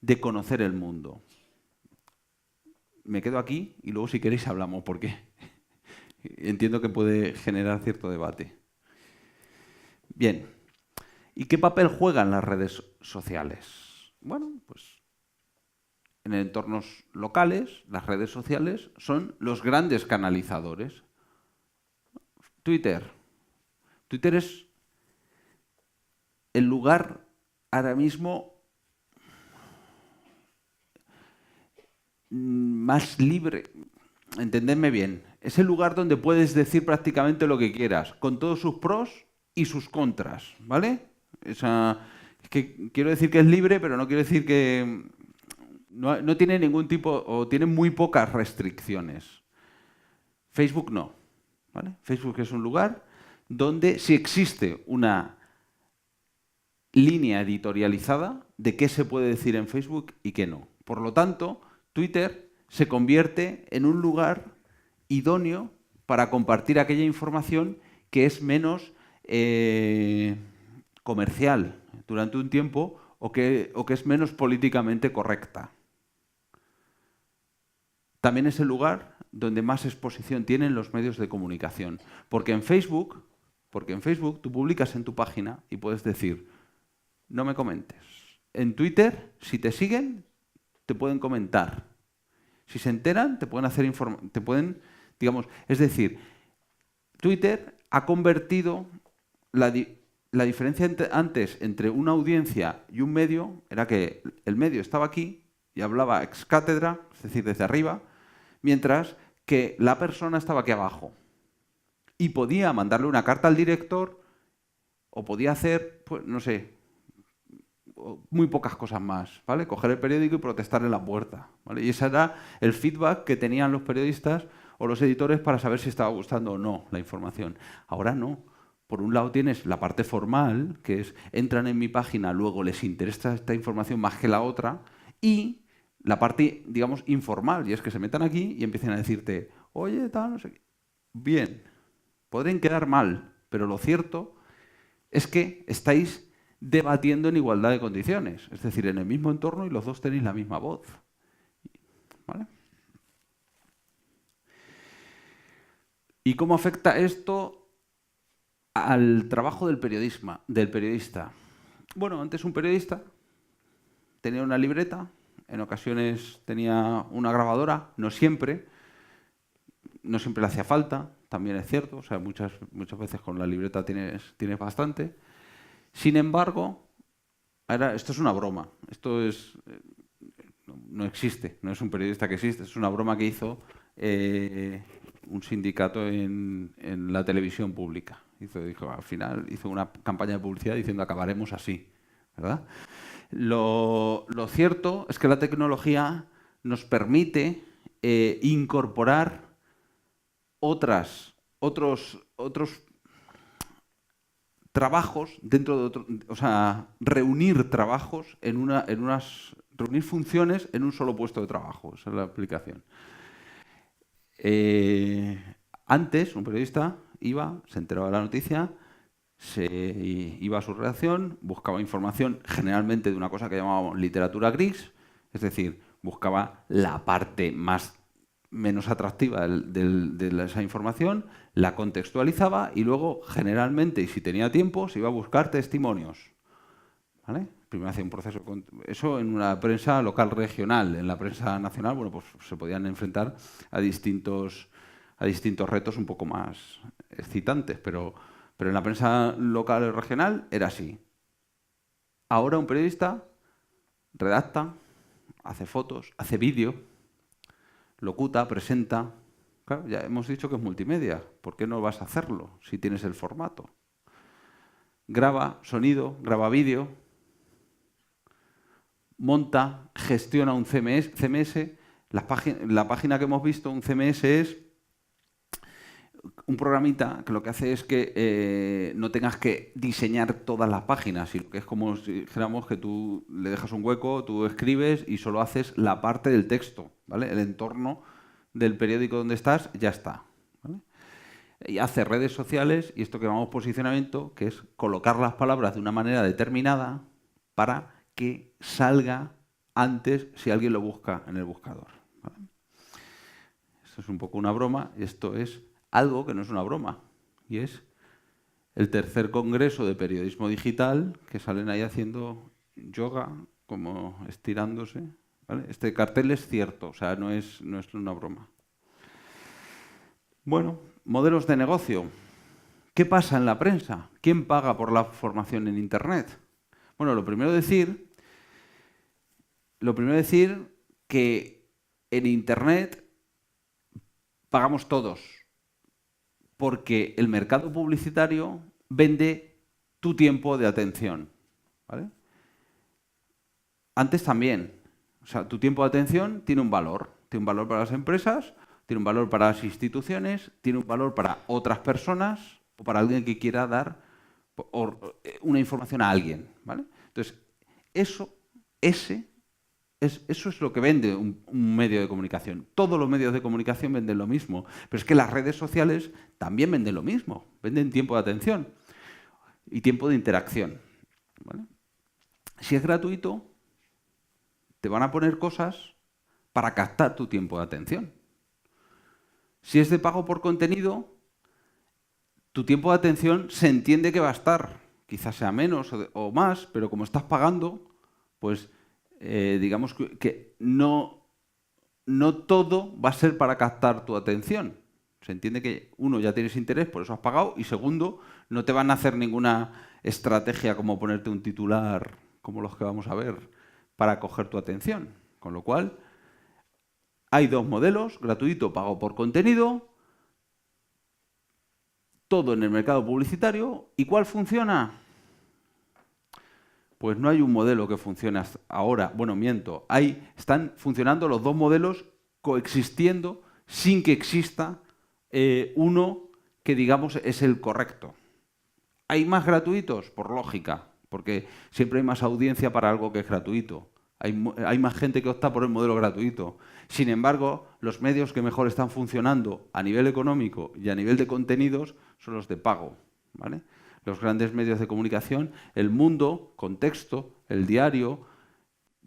de conocer el mundo. Me quedo aquí y luego si queréis hablamos, porque entiendo que puede generar cierto debate. Bien, ¿y qué papel juegan las redes sociales? Bueno, pues en entornos locales, las redes sociales son los grandes canalizadores. Twitter es el lugar ahora mismo más libre, entendedme bien, es el lugar donde puedes decir prácticamente lo que quieras, con todos sus pros y sus contras, ¿vale? Es que quiero decir que es libre, pero no quiero decir que no tiene ningún tipo, o tiene muy pocas restricciones. Facebook no, ¿vale? Facebook es un lugar donde sí existe una línea editorializada de qué se puede decir en Facebook y qué no. Por lo tanto, Twitter se convierte en un lugar idóneo para compartir aquella información que es menos comercial durante un tiempo o que es menos políticamente correcta. También es el lugar donde más exposición tienen los medios de comunicación. Porque en Facebook tú publicas en tu página y puedes decir, no me comentes. En Twitter, si te siguen, te pueden comentar. Si se enteran, te pueden hacer es decir, Twitter ha convertido la diferencia antes entre una audiencia y un medio era que el medio estaba aquí y hablaba ex cátedra, es decir, desde arriba, mientras que la persona estaba aquí abajo. Y podía mandarle una carta al director o podía hacer, pues, no sé, muy pocas cosas más, ¿vale? Coger el periódico y protestar en la puerta, ¿vale? Y ese era el feedback que tenían los periodistas o los editores para saber si estaba gustando o no la información. Ahora no. Por un lado tienes la parte formal, que es entran en mi página, luego les interesa esta información más que la otra, y la parte, digamos, informal, y es que se metan aquí y empiecen a decirte, oye, tal, no sé qué. Bien, podrían quedar mal, pero lo cierto es que estáis debatiendo en igualdad de condiciones, es decir, en el mismo entorno y los dos tenéis la misma voz. ¿Vale? ¿Y cómo afecta esto al trabajo del periodista? Bueno, antes un periodista tenía una libreta, en ocasiones tenía una grabadora, no siempre le hacía falta, también es cierto, o sea, muchas veces con la libreta tienes bastante. Sin embargo, esto es una broma, no existe, no es un periodista que existe, es una broma que hizo un sindicato en la televisión pública. Al final hizo una campaña de publicidad diciendo acabaremos así, ¿verdad? Lo cierto es que la tecnología nos permite incorporar otros trabajos dentro de reunir trabajos reunir funciones en un solo puesto de trabajo. Esa es la aplicación. Antes, un periodista se enteraba de la noticia, iba a su redacción, buscaba información generalmente de una cosa que llamábamos literatura gris, es decir, buscaba la parte menos atractiva de esa información, la contextualizaba y luego, generalmente, y si tenía tiempo, se iba a buscar testimonios. ¿Vale? Primero hacía un proceso... Eso en una prensa local regional. En la prensa nacional, bueno, pues se podían enfrentar a distintos retos un poco más excitantes, pero en la prensa local y regional era así. Ahora un periodista redacta, hace fotos, hace vídeo, locuta, presenta. Claro, ya hemos dicho que es multimedia. ¿Por qué no vas a hacerlo si tienes el formato? Graba sonido, graba vídeo, monta, gestiona un CMS. La página que hemos visto, un CMS es un programita que lo que hace es que no tengas que diseñar todas las páginas, sino que es como si dijéramos que tú le dejas un hueco, tú escribes y solo haces la parte del texto, ¿vale? El entorno del periódico donde estás ya está, ¿vale? Y hace redes sociales y esto que llamamos posicionamiento, que es colocar las palabras de una manera determinada para que salga antes si alguien lo busca en el buscador, ¿vale? Esto es un poco una broma y esto es algo que no es una broma, y es el tercer congreso de periodismo digital, que salen ahí haciendo yoga, como estirándose, ¿vale? Este cartel es cierto, o sea, no es una broma. Bueno, modelos de negocio. ¿Qué pasa en la prensa? ¿Quién paga por la formación en Internet? Bueno, lo primero decir que en Internet pagamos todos, porque el mercado publicitario vende tu tiempo de atención, ¿vale? Antes también. O sea, tu tiempo de atención tiene un valor. Tiene un valor para las empresas, tiene un valor para las instituciones, tiene un valor para otras personas o para alguien que quiera dar una información a alguien, ¿vale? Entonces, eso es lo que vende un medio de comunicación. Todos los medios de comunicación venden lo mismo. Pero es que las redes sociales también venden lo mismo. Venden tiempo de atención y tiempo de interacción, ¿vale? Si es gratuito, te van a poner cosas para captar tu tiempo de atención. Si es de pago por contenido, tu tiempo de atención se entiende que va a estar. Quizás sea menos o más, pero como estás pagando, pues digamos que no todo va a ser para captar tu atención. Se entiende que, uno, ya tienes interés, por eso has pagado, y segundo, no te van a hacer ninguna estrategia como ponerte un titular, como los que vamos a ver, para coger tu atención. Con lo cual, hay dos modelos, gratuito, pago por contenido, todo en el mercado publicitario. ¿Y cuál funciona? Pues no hay un modelo que funcione hasta ahora. Bueno, miento. Están funcionando los dos modelos coexistiendo sin que exista uno que digamos es el correcto. ¿Hay más gratuitos? Por lógica, porque siempre hay más audiencia para algo que es gratuito. Hay más gente que opta por el modelo gratuito. Sin embargo, los medios que mejor están funcionando a nivel económico y a nivel de contenidos son los de pago, ¿vale? Los grandes medios de comunicación, El Mundo, Contexto, El Diario,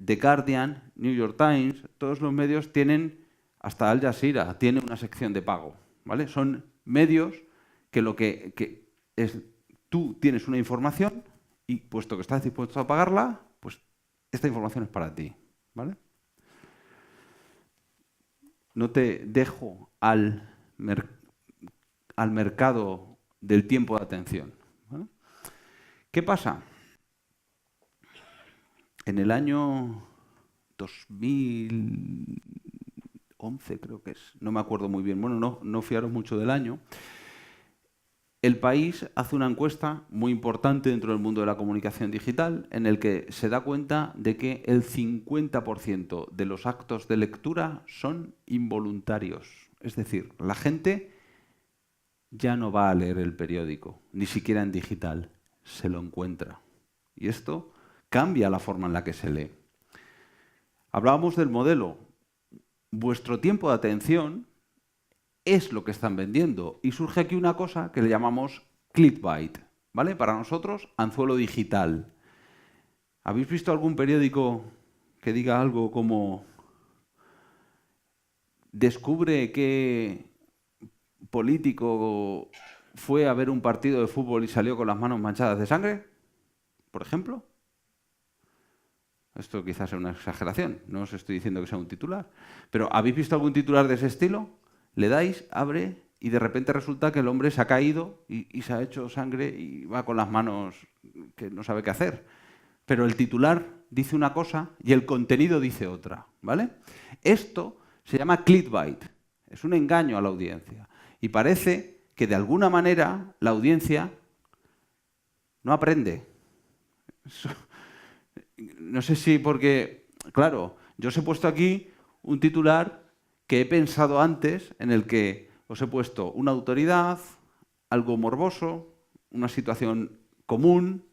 The Guardian, New York Times, todos los medios tienen, hasta Al Jazeera, tiene una sección de pago, ¿vale? Son medios que lo que es, tú tienes una información y puesto que estás dispuesto a pagarla, pues esta información es para ti, ¿vale? No te dejo al mercado del tiempo de atención, ¿vale? ¿Qué pasa? En el año 2011, creo que es, no me acuerdo muy bien, bueno, no fiaros mucho del año, el país hace una encuesta muy importante dentro del mundo de la comunicación digital en el que se da cuenta de que el 50% de los actos de lectura son involuntarios. Es decir, la gente ya no va a leer el periódico, ni siquiera en digital, se lo encuentra. Y esto cambia la forma en la que se lee. Hablábamos del modelo. Vuestro tiempo de atención es lo que están vendiendo. Y surge aquí una cosa que le llamamos clickbait, ¿vale? Para nosotros, anzuelo digital. ¿Habéis visto algún periódico que diga algo como descubre qué político fue a ver un partido de fútbol y salió con las manos manchadas de sangre? Por ejemplo. Esto quizás sea una exageración, no os estoy diciendo que sea un titular. Pero ¿habéis visto algún titular de ese estilo? Le dais, abre y de repente resulta que el hombre se ha caído y se ha hecho sangre y va con las manos que no sabe qué hacer. Pero el titular dice una cosa y el contenido dice otra, ¿vale? Esto se llama clickbait, es un engaño a la audiencia. Y parece que de alguna manera la audiencia no aprende. No sé si porque, claro, yo os he puesto aquí un titular que he pensado antes, en el que os he puesto una autoridad, algo morboso, una situación común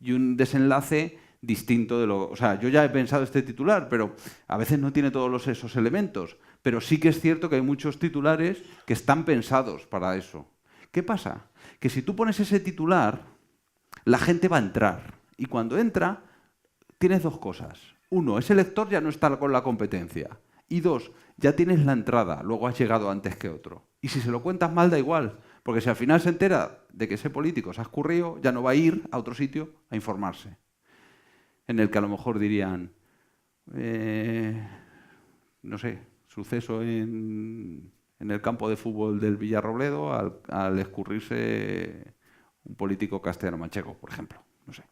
y un desenlace distinto de lo... O sea, yo ya he pensado este titular, pero a veces no tiene todos esos elementos. Pero sí que es cierto que hay muchos titulares que están pensados para eso. ¿Qué pasa? Que si tú pones ese titular, la gente va a entrar. Y cuando entra, tienes dos cosas. Uno, ese lector ya no está con la competencia. Y dos, ya tienes la entrada, luego has llegado antes que otro. Y si se lo cuentas mal, da igual. Porque si al final se entera de que ese político se ha escurrido, ya no va a ir a otro sitio a informarse. En el que a lo mejor dirían, no sé, suceso en el campo de fútbol del Villarrobledo al escurrirse un político castellano-manchego, por ejemplo. No sé.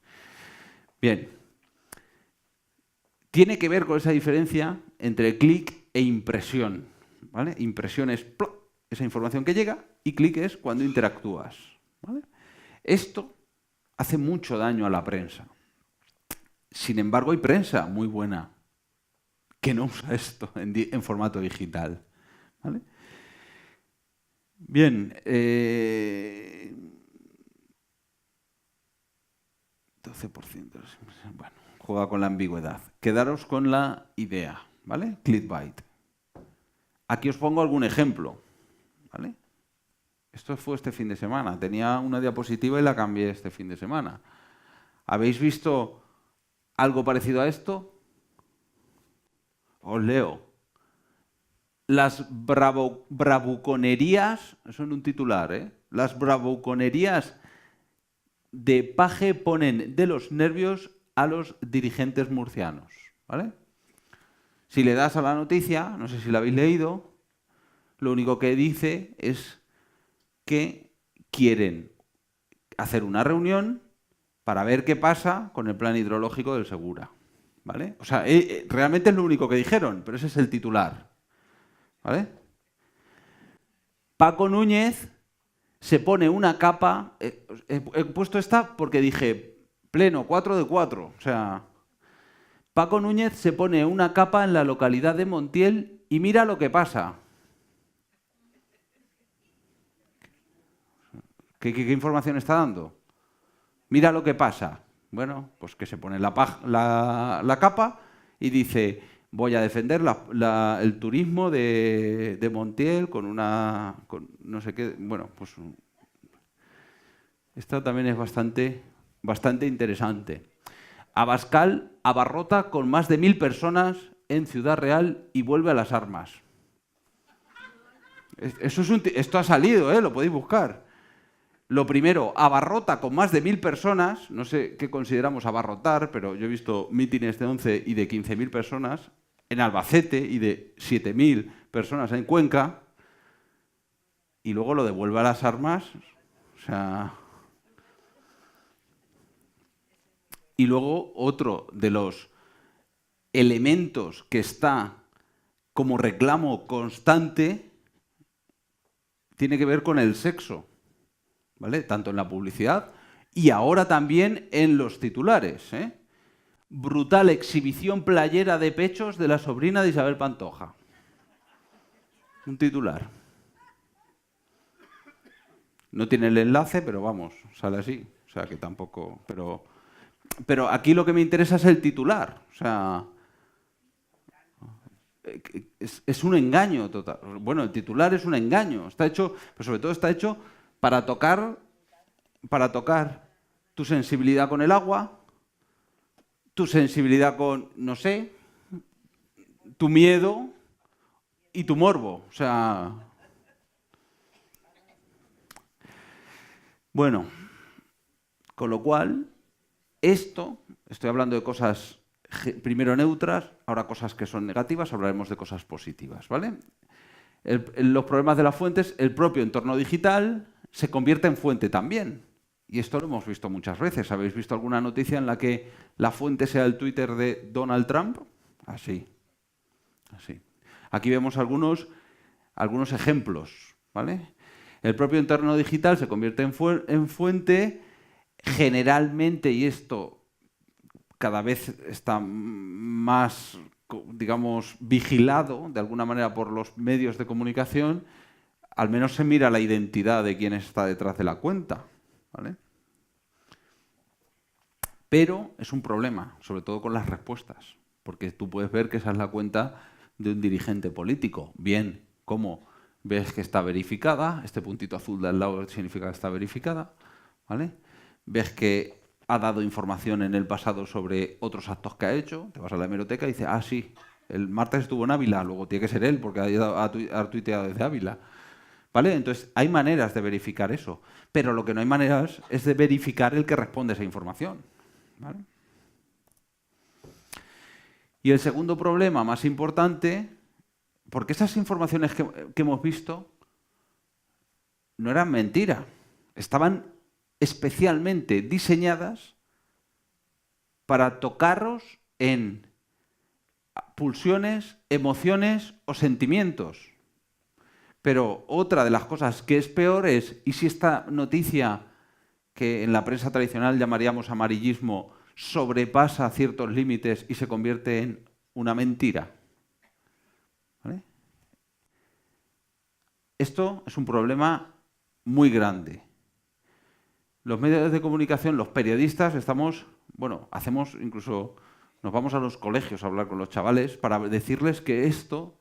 Bien. Tiene que ver con esa diferencia entre clic e impresión, ¿vale? Impresión es esa información que llega y clic es cuando interactúas, ¿vale? Esto hace mucho daño a la prensa. Sin embargo, hay prensa muy buena que no usa esto en formato digital, ¿vale? Bien, 12%, bueno, juega con la ambigüedad. Quedaros con la idea, ¿vale? Clickbait. Aquí os pongo algún ejemplo, ¿vale? Esto fue este fin de semana. Tenía una diapositiva y la cambié este fin de semana. ¿Habéis visto algo parecido a esto? Os leo. Las bravuconerías, eso en un titular, ¿eh? Las bravuconerías de Paje ponen de los nervios a los dirigentes murcianos, ¿vale? Si le das a la noticia, no sé si la habéis leído, lo único que dice es que quieren hacer una reunión para ver qué pasa con el plan hidrológico del Segura, ¿vale? O sea, realmente es lo único que dijeron, pero ese es el titular, ¿vale? Paco Núñez se pone una capa, he puesto esta porque dije, pleno, 4 de 4, o sea, Paco Núñez se pone una capa en la localidad de Montiel y mira lo que pasa. ¿Qué información está dando? Mira lo que pasa. Bueno, pues que se pone la capa y dice, voy a defender el turismo de Montiel con no sé qué. Bueno, pues esto también es bastante interesante. Abascal abarrota con más de 1000 personas en Ciudad Real y vuelve a las armas. Esto ha salido, lo podéis buscar. Lo primero, abarrota con más de 1000 personas, no sé qué consideramos abarrotar, pero yo he visto mítines de 11 y de 15.000 personas en Albacete y de 7.000 personas en Cuenca, y luego lo devuelve a las armas, o sea... Y luego otro de los elementos que está como reclamo constante tiene que ver con el sexo, ¿vale? Tanto en la publicidad y ahora también en los titulares, ¿eh? Brutal exhibición playera de pechos de la sobrina de Isabel Pantoja. Un titular. No tiene el enlace, pero vamos, sale así. O sea que tampoco... Pero aquí lo que me interesa es el titular. O sea, es un engaño total. Bueno, el titular es un engaño. Está hecho, pero sobre todo está hecho para tocar tu sensibilidad con el agua, tu sensibilidad con, no sé, tu miedo y tu morbo. O sea, bueno, con lo cual, estoy hablando de cosas primero neutras, ahora cosas que son negativas, hablaremos de cosas positivas, ¿vale? Los problemas de las fuentes, el propio entorno digital se convierte en fuente también. Y esto lo hemos visto muchas veces. ¿Habéis visto alguna noticia en la que la fuente sea el Twitter de Donald Trump? Así. Así. Aquí vemos algunos ejemplos, ¿vale? El propio entorno digital se convierte en fuente generalmente, y esto cada vez está más, digamos, vigilado de alguna manera por los medios de comunicación, al menos se mira la identidad de quién está detrás de la cuenta, ¿vale? Pero es un problema, sobre todo con las respuestas, porque tú puedes ver que esa es la cuenta de un dirigente político. Bien, ¿cómo? Ves que está verificada, este puntito azul de al lado significa que está verificada, ¿vale? Ves que ha dado información en el pasado sobre otros actos que ha hecho, te vas a la hemeroteca y dices, ah, sí, el martes estuvo en Ávila, luego tiene que ser él porque ha tuiteado desde Ávila, ¿vale? Entonces, hay maneras de verificar eso, pero lo que no hay maneras es de verificar el que responde a esa información, ¿vale? Y el segundo problema más importante, porque esas informaciones que hemos visto no eran mentira, estaban especialmente diseñadas para tocaros en pulsiones, emociones o sentimientos. Pero otra de las cosas que es peor es, ¿y si esta noticia, que en la prensa tradicional llamaríamos amarillismo, sobrepasa ciertos límites y se convierte en una mentira? ¿Vale? Esto es un problema muy grande. Los medios de comunicación, los periodistas, hacemos incluso, nos vamos a los colegios a hablar con los chavales para decirles que esto,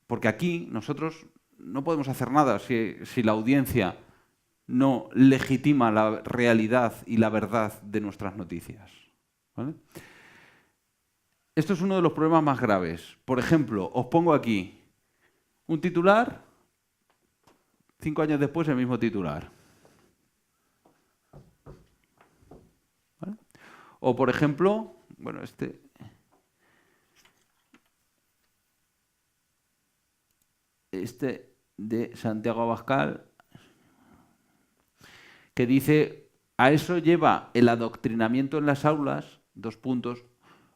porque aquí nosotros no podemos hacer nada si la audiencia no legitima la realidad y la verdad de nuestras noticias, ¿vale? Esto es uno de los problemas más graves. Por ejemplo, os pongo aquí un titular, 5 años después el mismo titular. ¿Vale? O por ejemplo, este de Santiago Abascal, que dice, a eso lleva el adoctrinamiento en las aulas,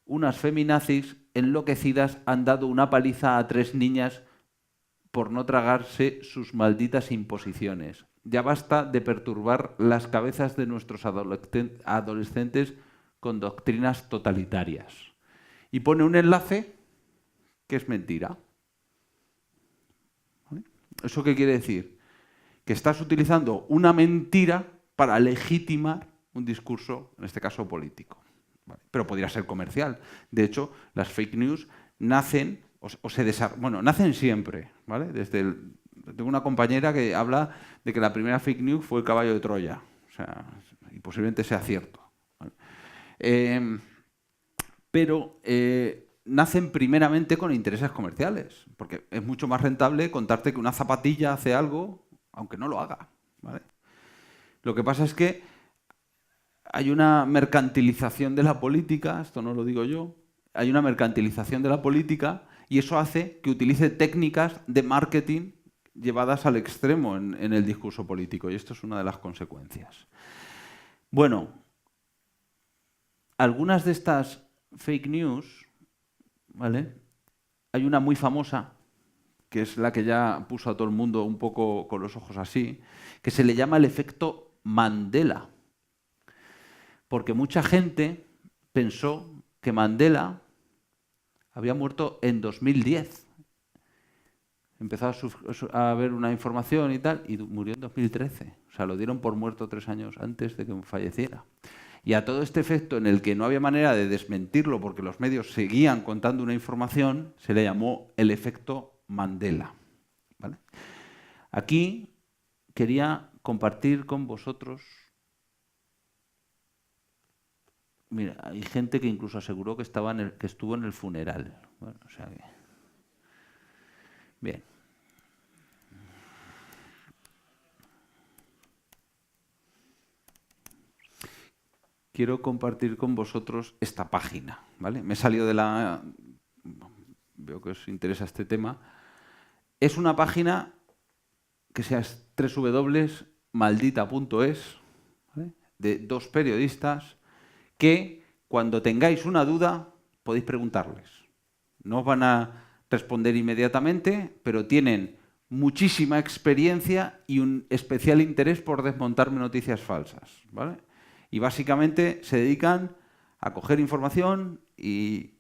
unas feminazis enloquecidas han dado una paliza a 3 niñas por no tragarse sus malditas imposiciones. Ya basta de perturbar las cabezas de nuestros adolescentes con doctrinas totalitarias. Y pone un enlace que es mentira. ¿Vale? ¿Eso qué quiere decir? Que estás utilizando una mentira para legitimar un discurso, en este caso político. ¿Vale? Pero podría ser comercial. De hecho, las fake news nacen nacen siempre, ¿vale? Tengo una compañera que habla de que la primera fake news fue el caballo de Troya, y posiblemente sea cierto, ¿vale? Pero nacen primeramente con intereses comerciales, porque es mucho más rentable contarte que una zapatilla hace algo, aunque no lo haga, ¿vale? Lo que pasa es que hay una mercantilización de la política, esto no lo digo yo, hay una mercantilización de la política y eso hace que utilice técnicas de marketing llevadas al extremo en el discurso político, y esto es una de las consecuencias. Bueno, algunas de estas fake news, ¿vale? Hay una muy famosa, que es la que ya puso a todo el mundo un poco con los ojos así, que se le llama el efecto Mandela. Porque mucha gente pensó que Mandela había muerto en 2010. Empezó a haber una información y tal, y murió en 2013. O sea, lo dieron por muerto 3 años antes de que falleciera. Y a todo este efecto, en el que no había manera de desmentirlo porque los medios seguían contando una información, se le llamó el efecto Mandela, ¿vale? Aquí quería compartir con vosotros. Mira, hay gente que incluso aseguró que estuvo en el funeral. Bueno, o sea que... Bien. quiero compartir con vosotros esta página, ¿vale? Me he salido de la... Veo que os interesa este tema. Es una página que sea www.maldita.es, ¿vale? De dos periodistas que, cuando tengáis una duda, podéis preguntarles. No os van a responder inmediatamente, pero tienen muchísima experiencia y un especial interés por desmontarme noticias falsas, ¿vale? Y básicamente se dedican a coger información y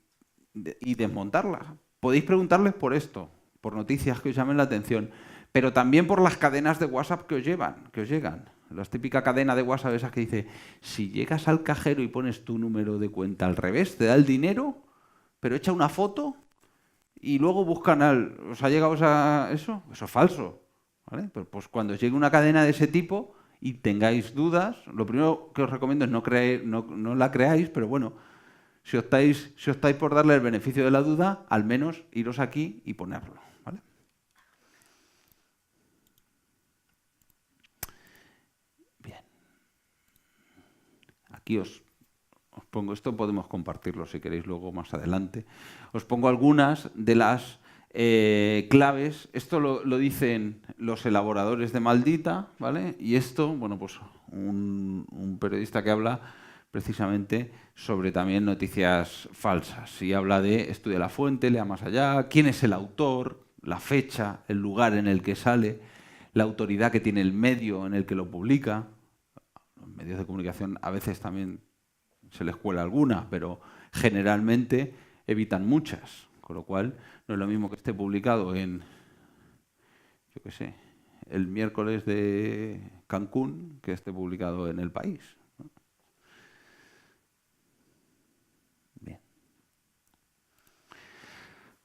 desmontarla. Podéis preguntarles por esto, por noticias que os llamen la atención, pero también por las cadenas de WhatsApp que os llegan. La típica cadena de WhatsApp esas que dice, si llegas al cajero y pones tu número de cuenta al revés, te da el dinero, pero echa una foto y luego buscan al... ¿Os ha llegado eso? Eso es falso, ¿vale? Pero pues cuando os llegue una cadena de ese tipo y tengáis dudas, lo primero que os recomiendo es no la creáis, pero bueno, si optáis por darle el beneficio de la duda, al menos iros aquí y ponerlo, ¿vale? Bien. Aquí os pongo esto, podemos compartirlo si queréis luego más adelante. Os pongo algunas de las claves. Esto lo dicen los elaboradores de Maldita, ¿vale? Y esto, bueno, pues un periodista que habla precisamente sobre también noticias falsas. Y habla de estudia la fuente, lea más allá, quién es el autor, la fecha, el lugar en el que sale, la autoridad que tiene el medio en el que lo publica. Los medios de comunicación a veces también se les cuela alguna, pero generalmente evitan muchas. Con lo cual, no es lo mismo que esté publicado en, yo qué sé, el miércoles de Cancún, que esté publicado en El País, ¿no? Bien.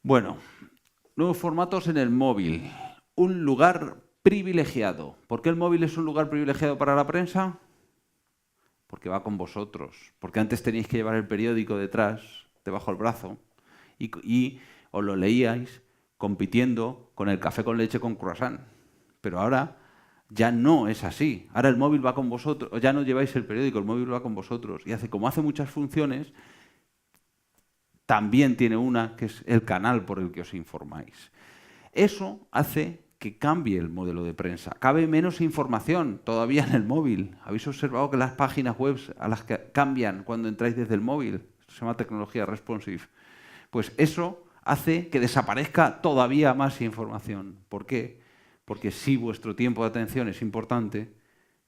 Bueno, nuevos formatos en el móvil. Un lugar privilegiado. ¿Por qué el móvil es un lugar privilegiado para la prensa? Porque va con vosotros. Porque antes teníais que llevar el periódico detrás, debajo del brazo, y os lo leíais compitiendo con el café con leche con croissant. Pero ahora ya no es así. Ahora el móvil va con vosotros. Ya no lleváis el periódico, el móvil va con vosotros. Y como hace muchas funciones, también tiene una que es el canal por el que os informáis. Eso hace que cambie el modelo de prensa. Cabe menos información todavía en el móvil. ¿Habéis observado que las páginas web a las que cambian cuando entráis desde el móvil? Esto se llama tecnología responsive. Pues eso hace que desaparezca todavía más información. ¿Por qué? Porque si vuestro tiempo de atención es importante,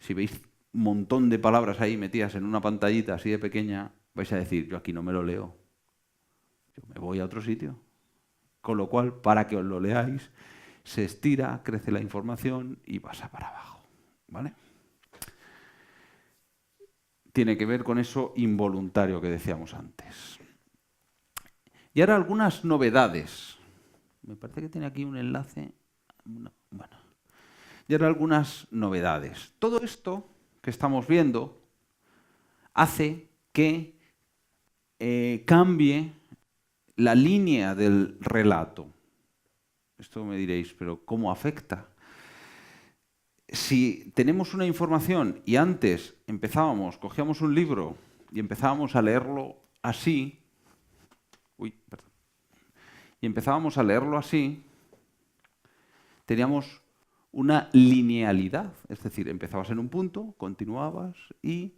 si veis un montón de palabras ahí metidas en una pantallita así de pequeña, vais a decir, yo aquí no me lo leo, yo me voy a otro sitio. Con lo cual, para que os lo leáis, se estira, crece la información y pasa para abajo, ¿vale? Tiene que ver con eso involuntario que decíamos antes. Y ahora algunas novedades. Me parece que tiene aquí un enlace. No, bueno. Y ahora algunas novedades. Todo esto que estamos viendo hace que cambie la línea del relato. Esto me diréis, pero ¿cómo afecta? Si tenemos una información y antes cogíamos un libro y empezábamos a leerlo así, teníamos una linealidad, es decir, empezabas en un punto, continuabas y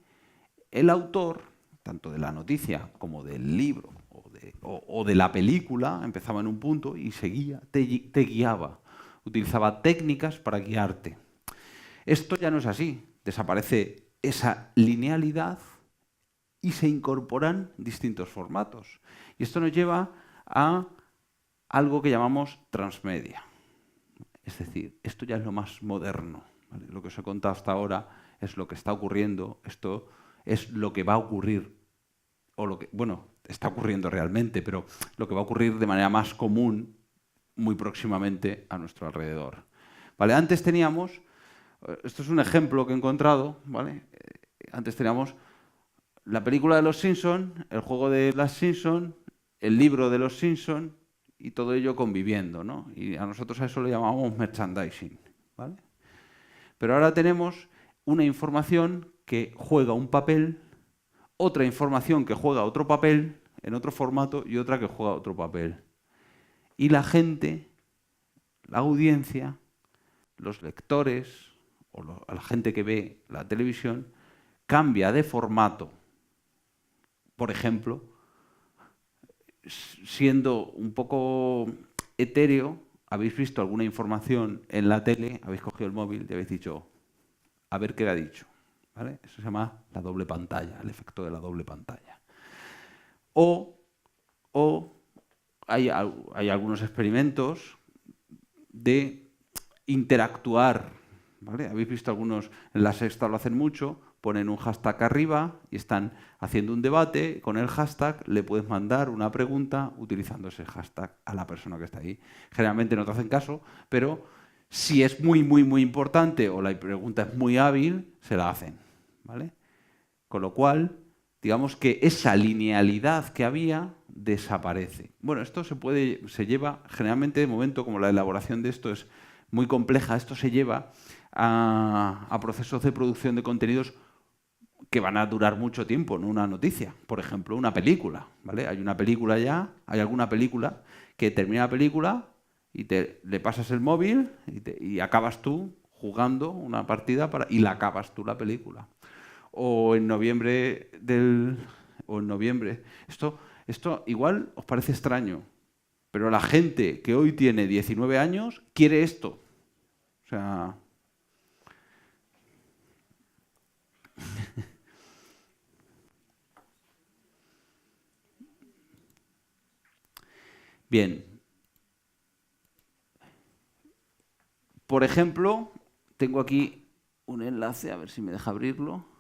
el autor, tanto de la noticia como del libro o de la película, empezaba en un punto y seguía, te guiaba, utilizaba técnicas para guiarte. Esto ya no es así, desaparece esa linealidad y se incorporan distintos formatos. Y esto nos lleva a algo que llamamos transmedia. Es decir, esto ya es lo más moderno, ¿vale? Lo que os he contado hasta ahora es lo que está ocurriendo, esto es lo que va a ocurrir, está ocurriendo realmente, pero lo que va a ocurrir de manera más común muy próximamente a nuestro alrededor. ¿Vale? Antes teníamos, esto es un ejemplo que he encontrado, ¿vale? Antes teníamos la película de Los Simpson, el juego de Los Simpson, el libro de Los Simpson y todo ello conviviendo, ¿no? Y a nosotros a eso lo llamamos merchandising, ¿vale? Pero ahora tenemos una información que juega un papel otra información que juega otro papel en otro formato y otra que juega otro papel. Y la gente, la audiencia, los lectores o la gente que ve la televisión cambia de formato. Por ejemplo, siendo un poco etéreo, habéis visto alguna información en la tele, habéis cogido el móvil y habéis dicho, a ver qué le ha dicho. ¿Vale? Eso se llama la doble pantalla, el efecto de la doble pantalla. O hay algunos experimentos de interactuar. ¿Vale? Habéis visto algunos, en La Sexta lo hacen mucho, ponen un hashtag arriba y están haciendo un debate. Con el hashtag le puedes mandar una pregunta utilizando ese hashtag a la persona que está ahí. Generalmente no te hacen caso, pero si es muy importante o la pregunta es muy hábil, se la hacen. ¿Vale? Con lo cual, digamos que esa linealidad que había desaparece. Bueno, esto se lleva, generalmente de momento, como la elaboración de esto es muy compleja, esto se lleva a procesos de producción de contenidos que van a durar mucho tiempo, no una noticia. Por ejemplo, una película. ¿Vale? Hay una película ya, hay alguna película que termina la película y le pasas el móvil y acabas tú jugando una partida y la acabas tú la película. O en noviembre Esto igual os parece extraño, pero la gente que hoy tiene 19 años quiere esto. O sea... Bien. Por ejemplo, tengo aquí un enlace, a ver si me deja abrirlo.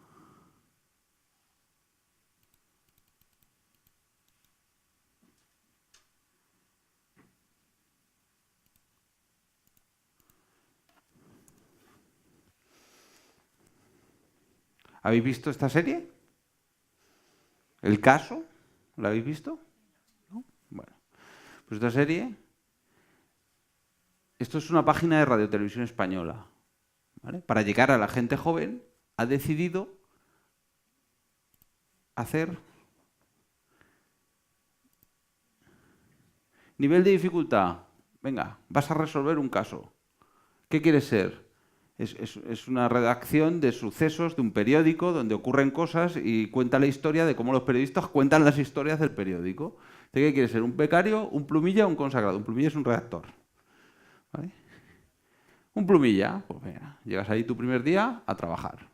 ¿Habéis visto esta serie? ¿El caso? ¿La habéis visto? ¿No? Bueno, pues esta serie... Esto es una página de Radio Televisión Española. ¿Vale? Para llegar a la gente joven, ha decidido hacer... Nivel de dificultad. Venga, vas a resolver un caso. ¿Qué quieres ser? Es una redacción de sucesos de un periódico donde ocurren cosas y cuenta la historia de cómo los periodistas cuentan las historias del periódico. ¿De qué quieres ser? ¿Un becario, un plumilla o un consagrado? Un plumilla es un redactor. ¿Vale? Un plumilla, pues venga, llegas ahí tu primer día a trabajar.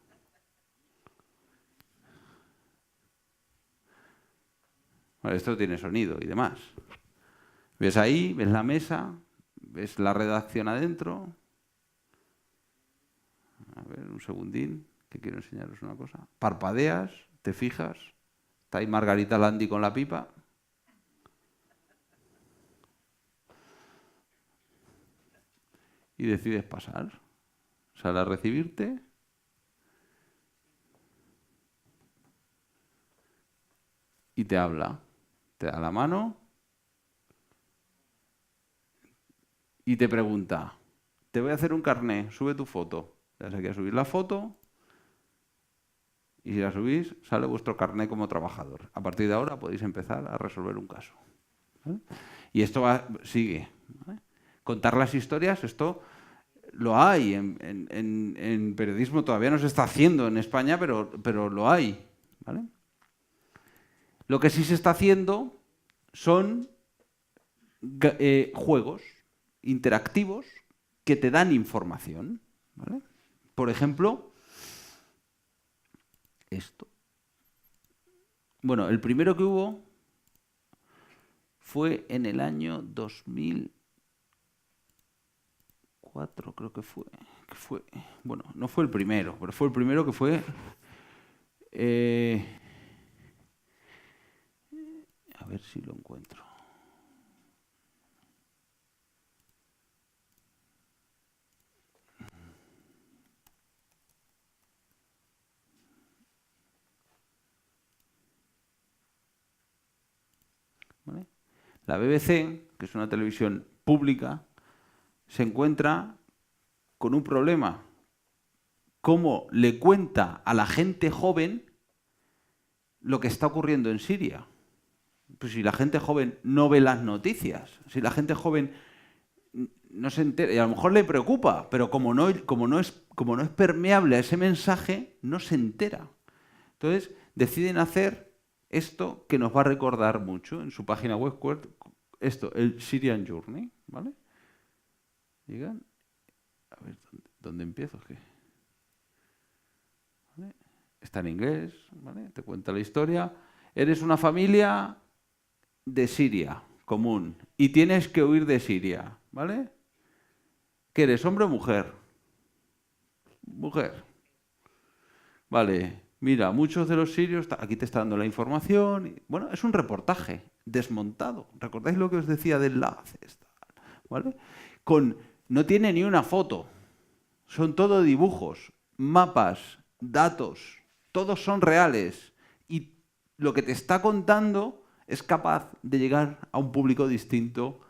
Vale, esto tiene sonido y demás. Ves ahí, ves la mesa, ves la redacción adentro. A ver, un segundín, que quiero enseñaros una cosa. Parpadeas, te fijas, está ahí Margarita Landi con la pipa. Y decides pasar. Sale a recibirte. Y te habla. Te da la mano. Y te pregunta, te voy a hacer un carné, sube tu foto. Ya sé que a subir la foto. Y si la subís, sale vuestro carné como trabajador. A partir de ahora podéis empezar a resolver un caso. ¿Vale? Y esto sigue. ¿Vale? Contar las historias, esto lo hay. En periodismo todavía no se está haciendo en España, pero lo hay. ¿Vale? Lo que sí se está haciendo son juegos interactivos que te dan información. ¿Vale? Por ejemplo, esto. Bueno, el primero que hubo fue en el año 2004, creo que fue. Bueno, no fue el primero, pero fue el primero que fue... a ver si lo encuentro. ¿Vale? La BBC, que es una televisión pública, se encuentra con un problema. ¿Cómo le cuenta a la gente joven lo que está ocurriendo en Siria. Pues si la gente joven no ve las noticias, si la gente joven no se entera, y a lo mejor le preocupa, pero como no es permeable a ese mensaje, no se entera. Entonces deciden hacer esto que nos va a recordar mucho en su página web, esto, el Syrian Journey, ¿vale? Llegan, a ver, ¿dónde empiezo? ¿Vale? Está en inglés, ¿vale? Te cuenta la historia. Eres una familia de Siria, común, y tienes que huir de Siria, ¿vale? ¿Qué eres, hombre o mujer? Mujer. Vale, mira, muchos de los sirios, aquí te está dando la información. Bueno, es un reportaje desmontado. ¿Recordáis lo que os decía de enlaces? ¿Vale? No tiene ni una foto. Son todo dibujos, mapas, datos. Todos son reales. Y lo que te está contando es capaz de llegar a un público distinto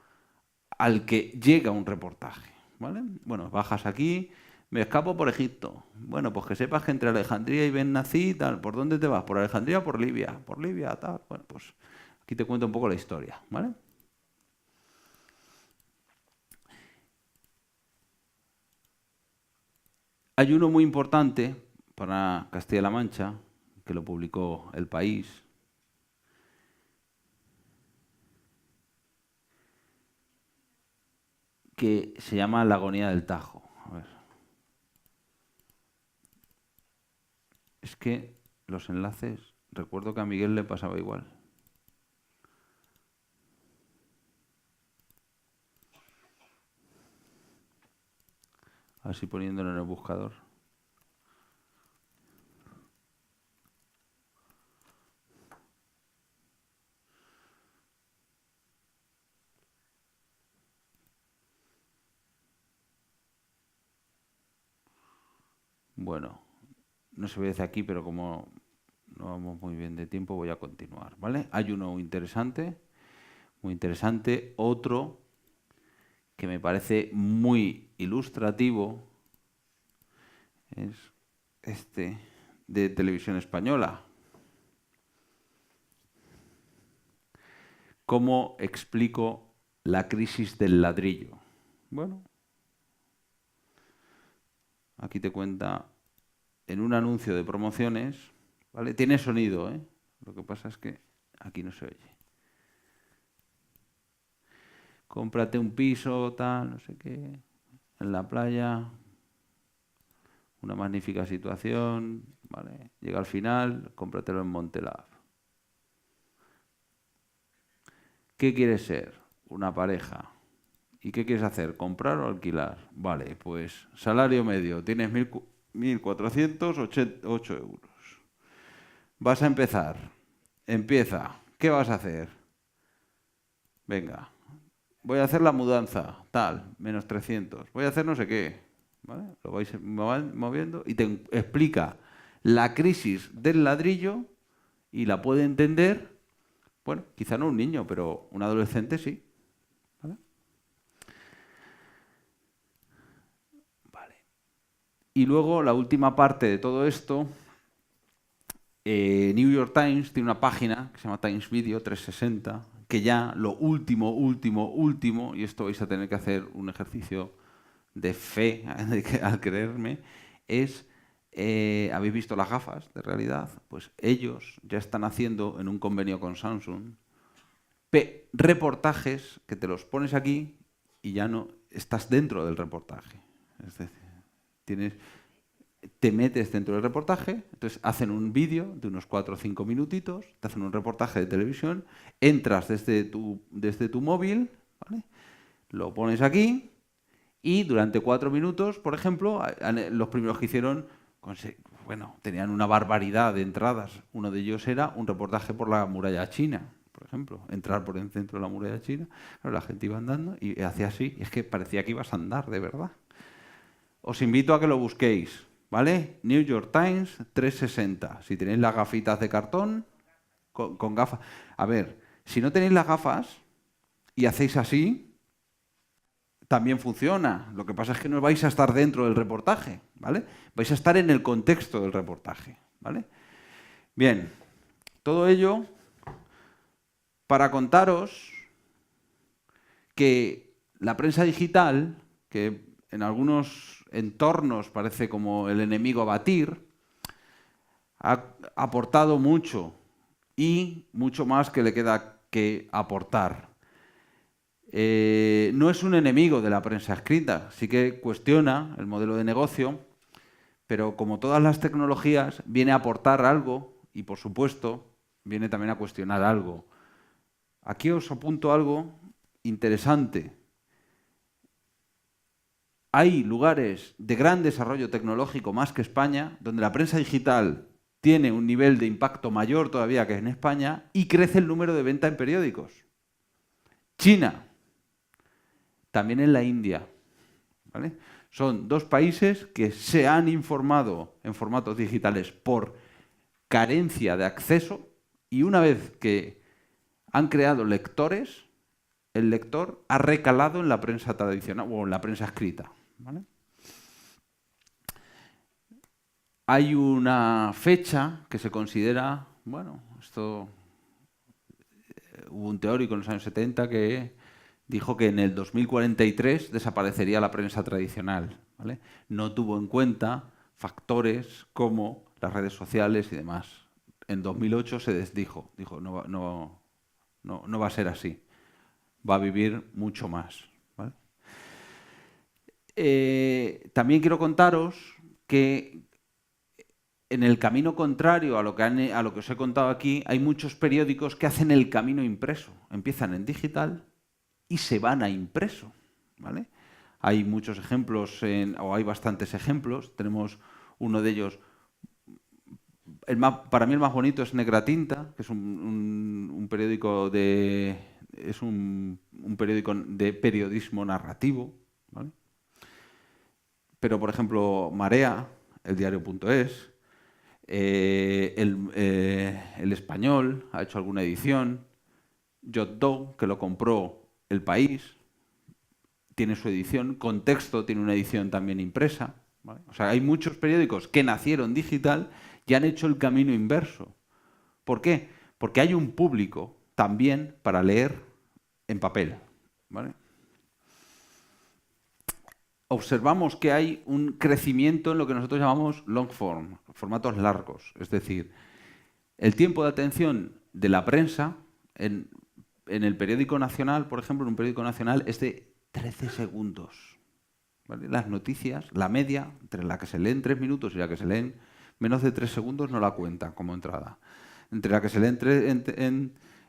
al que llega un reportaje, ¿vale? Bueno, bajas aquí, me escapo por Egipto. Bueno, pues que sepas que entre Alejandría y Ben Nací, tal, ¿por dónde te vas? ¿Por Alejandría o por Libia? Por Libia, tal. Bueno, pues aquí te cuento un poco la historia, ¿vale? Hay uno muy importante para Castilla-La Mancha, que lo publicó El País, que se llama La agonía del Tajo. A ver. Es que los enlaces, recuerdo que a Miguel le pasaba igual. Así poniéndolo en el buscador. Bueno, no se ve desde aquí, pero como no vamos muy bien de tiempo, voy a continuar, ¿vale? Hay uno muy interesante. Otro que me parece muy ilustrativo es este de Televisión Española. ¿Cómo explico la crisis del ladrillo? Bueno, aquí te cuenta en un anuncio de promociones, ¿vale? Tiene sonido, ¿eh? Lo que pasa es que aquí no se oye. Cómprate un piso, tal, no sé qué, en la playa, una magnífica situación, ¿vale? Llega al final, cómpratelo en Montelab. ¿Qué quieres ser? Una pareja. ¿Y qué quieres hacer? ¿Comprar o alquilar? Vale, pues salario medio, tienes 1.408 euros. Vas a empezar. Empieza. ¿Qué vas a hacer? Venga. Voy a hacer la mudanza, tal, menos 300. Voy a hacer no sé qué. ¿Vale? Lo vais moviendo y te explica la crisis del ladrillo y la puede entender, bueno, quizá no un niño, pero un adolescente sí. ¿Vale? Vale. Y luego la última parte de todo esto, New York Times tiene una página que se llama Times Video 360, que ya lo último, y esto vais a tener que hacer un ejercicio de fe al creerme, es, ¿habéis visto las gafas de realidad? Pues ellos ya están haciendo en un convenio con Samsung reportajes que te los pones aquí y ya no estás dentro del reportaje. Es decir, te metes dentro del reportaje, entonces hacen un vídeo de unos 4 o 5 minutitos, te hacen un reportaje de televisión, entras desde tu móvil, ¿vale? Lo pones aquí y durante 4 minutos, por ejemplo, los primeros que hicieron, bueno, tenían una barbaridad de entradas. Uno de ellos era un reportaje por la muralla china, por ejemplo, entrar por el centro de la muralla china, claro, la gente iba andando y hacía así, y es que parecía que ibas a andar, de verdad. Os invito a que lo busquéis. ¿Vale? New York Times 360. Si tenéis las gafitas de cartón, con gafas. A ver, si no tenéis las gafas y hacéis así, también funciona. Lo que pasa es que no vais a estar dentro del reportaje, ¿vale? Vais a estar en el contexto del reportaje, ¿vale? Bien, todo ello para contaros que la prensa digital, que en algunos entornos parece como el enemigo a batir, ha aportado mucho y mucho más que le queda que aportar. No es un enemigo de la prensa escrita, sí que cuestiona el modelo de negocio, pero como todas las tecnologías, viene a aportar algo y, por supuesto, viene también a cuestionar algo. Aquí os apunto algo interesante. Hay lugares de gran desarrollo tecnológico más que España, donde la prensa digital tiene un nivel de impacto mayor todavía que en España y crece el número de venta en periódicos. China, también en la India, ¿vale? Son dos países que se han informado en formatos digitales por carencia de acceso y una vez que han creado lectores, el lector ha recalado en la prensa tradicional o en la prensa escrita, ¿vale? Hay una fecha que se considera, bueno, esto hubo un teórico en los años 70 que dijo que en el 2043 desaparecería la prensa tradicional, ¿vale? No tuvo en cuenta factores como las redes sociales y demás. En 2008 se desdijo, dijo no va a ser así, va a vivir mucho más, ¿vale? También quiero contaros que en el camino contrario a lo que os he contado aquí, hay muchos periódicos que hacen el camino impreso. Empiezan en digital y se van a impreso, ¿vale? Hay muchos ejemplos, o hay bastantes ejemplos. Tenemos uno de ellos, para mí el más bonito es Negratinta, que es un periódico un periódico de periodismo narrativo, ¿vale? Pero, por ejemplo, Marea, el diario.es, el Español ha hecho alguna edición, Jotdo, que lo compró El País, tiene su edición, Contexto tiene una edición también impresa, ¿vale? O sea, hay muchos periódicos que nacieron digital y han hecho el camino inverso. ¿Por qué? Porque hay un público también para leer en papel, ¿vale? Observamos que hay un crecimiento en lo que nosotros llamamos long form, formatos largos. Es decir, el tiempo de atención de la prensa en el periódico nacional, por ejemplo, en un periódico nacional, es de 13 segundos. ¿Vale? Las noticias, la media, entre la que se lee en 3 minutos y la que se lee en menos de 3 segundos, no la cuentan como entrada. Entre la que se lee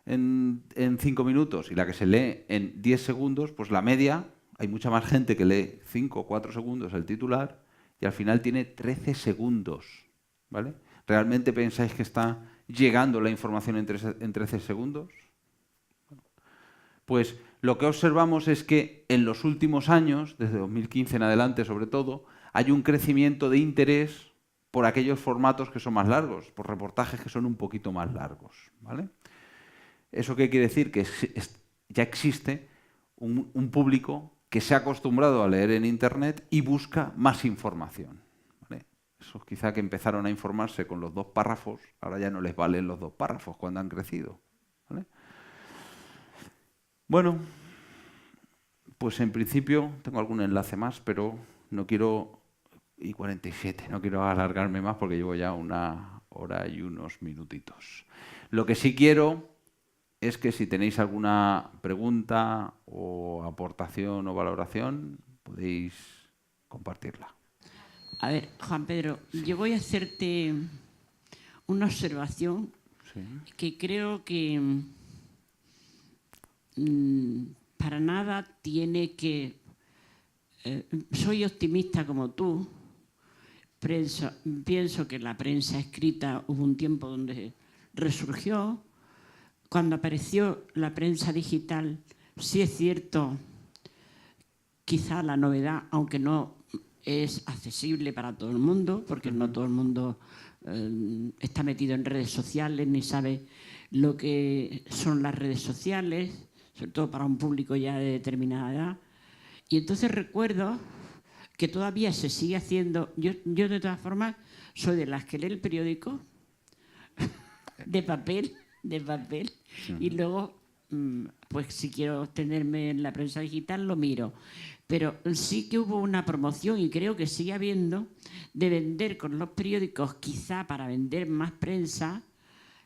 en 5 minutos y la que se lee en 10 segundos, pues la media... Hay mucha más gente que lee 5 o 4 segundos el titular y al final tiene 13 segundos, ¿vale? ¿Realmente pensáis que está llegando la información en 13 segundos? Pues lo que observamos es que en los últimos años, desde 2015 en adelante sobre todo, hay un crecimiento de interés por aquellos formatos que son más largos, por reportajes que son un poquito más largos, ¿vale? ¿Eso qué quiere decir? Que ya existe un público que se ha acostumbrado a leer en Internet y busca más información, ¿vale? Esos quizá que empezaron a informarse con los 2 párrafos, ahora ya no les valen los 2 párrafos cuando han crecido, ¿vale? Bueno, pues en principio tengo algún enlace más, pero no quiero... Y 47, no quiero alargarme más porque llevo ya 1 hora y unos minutitos. Lo que sí quiero... es que si tenéis alguna pregunta o aportación o valoración, podéis compartirla. A ver, Juan Pedro, sí. Yo voy a hacerte una observación, sí, que creo que para nada tiene que... soy optimista como tú, pienso que la prensa escrita hubo un tiempo donde resurgió. Cuando apareció la prensa digital, sí es cierto, quizá la novedad, aunque no es accesible para todo el mundo, porque no todo el mundo está metido en redes sociales ni sabe lo que son las redes sociales, sobre todo para un público ya de determinada edad. Y entonces recuerdo que todavía se sigue haciendo. Yo de todas formas soy de las que lee el periódico. de papel. Y luego, pues si quiero tenerme en la prensa digital, lo miro. Pero sí que hubo una promoción, y creo que sigue habiendo, de vender con los periódicos, quizá para vender más prensa,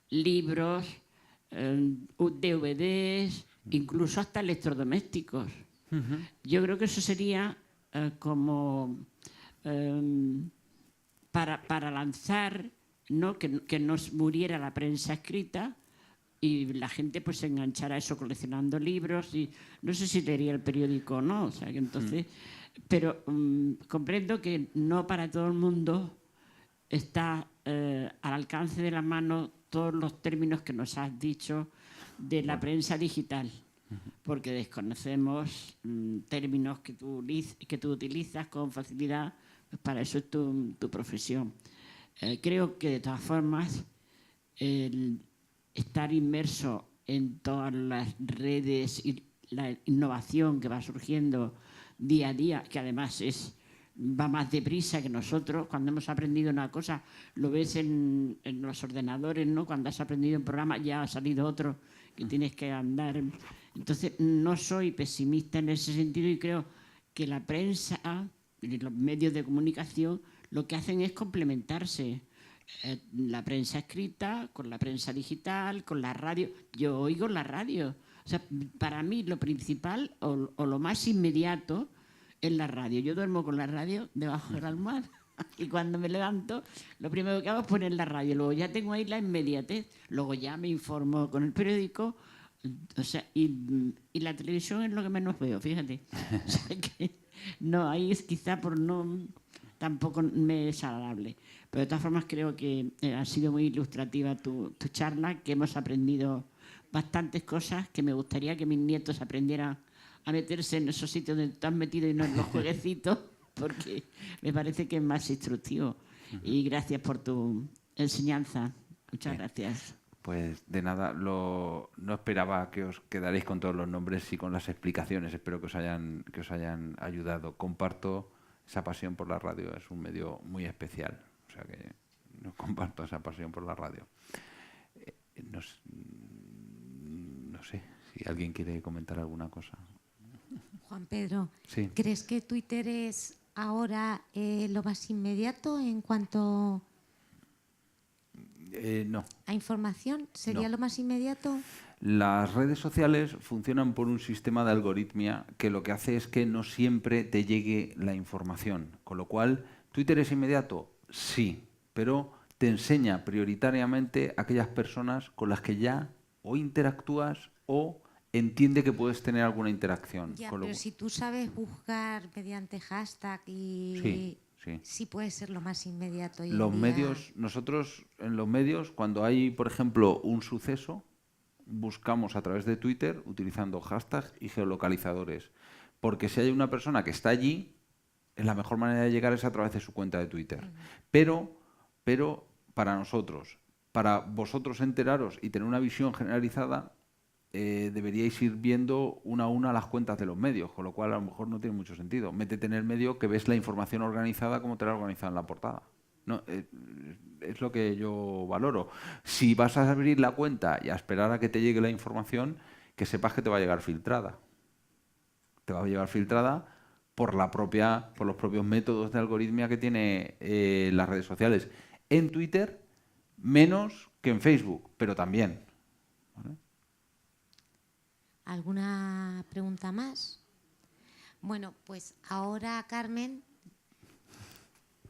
libros, DVDs, incluso hasta electrodomésticos. Yo creo que eso sería como para lanzar, ¿no? Que no muriera la prensa escrita y la gente pues se enganchara a eso coleccionando libros, y no sé si leería el periódico o no, o sea que entonces, pero comprendo que no para todo el mundo está al alcance de la mano todos los términos que nos has dicho de la prensa digital, porque desconocemos términos que tú utilizas con facilidad, pues para eso es tu profesión. Creo que de todas formas el estar inmerso en todas las redes y la innovación que va surgiendo día a día, que además va más deprisa que nosotros. Cuando hemos aprendido una cosa, lo ves en los ordenadores, ¿no? Cuando has aprendido un programa ya ha salido otro que tienes que andar. Entonces no soy pesimista en ese sentido, y creo que la prensa y los medios de comunicación lo que hacen es complementarse. La prensa escrita con la prensa digital, con la radio. Yo oigo la radio. O sea, para mí lo principal o lo más inmediato es la radio. Yo duermo con la radio debajo de la almohada y cuando me levanto lo primero que hago es poner la radio. Luego ya tengo ahí la inmediatez. Luego ya me informo con el periódico. O sea, y la televisión es lo que menos veo, fíjate. O sea que no, ahí es quizá por no... Tampoco me es agradable. Pero de todas formas creo que ha sido muy ilustrativa tu charla, que hemos aprendido bastantes cosas, que me gustaría que mis nietos aprendieran a meterse en esos sitios donde te has metido y no en los jueguecitos, porque me parece que es más instructivo. Y gracias por tu enseñanza. Muchas gracias. Pues de nada, no esperaba que os quedaréis con todos los nombres y con las explicaciones. Espero que os hayan ayudado. Comparto esa pasión por la radio, es un medio muy especial. O sea que no comparto esa pasión por la radio. No sé si alguien quiere comentar alguna cosa. Juan Pedro, sí. ¿Crees que Twitter es ahora lo más inmediato en cuanto no. a información? ¿Sería lo más inmediato? Las redes sociales funcionan por un sistema de algoritmia que lo que hace es que no siempre te llegue la información. Con lo cual, ¿Twitter es inmediato? Sí, pero te enseña prioritariamente a aquellas personas con las que ya o interactúas o entiende que puedes tener alguna interacción. Ya, pero si tú sabes buscar mediante hashtag y... Sí puede ser lo más inmediato. Nosotros en los medios, cuando hay, por ejemplo, un suceso, buscamos a través de Twitter utilizando hashtags y geolocalizadores. Porque si hay una persona que está allí, la mejor manera de llegar es a través de su cuenta de Twitter. Pero para nosotros, para vosotros enteraros y tener una visión generalizada, deberíais ir viendo una a una las cuentas de los medios, con lo cual a lo mejor no tiene mucho sentido. Métete en el medio que ves la información organizada como te la han organizado en la portada. No, es lo que yo valoro. Si vas a abrir la cuenta y a esperar a que te llegue la información, que sepas que te va a llegar filtrada. Te va a llegar filtrada por los propios métodos de algoritmia que tiene las redes sociales. En Twitter, menos que en Facebook, pero también. ¿Vale? ¿Alguna pregunta más? Bueno, pues ahora Carmen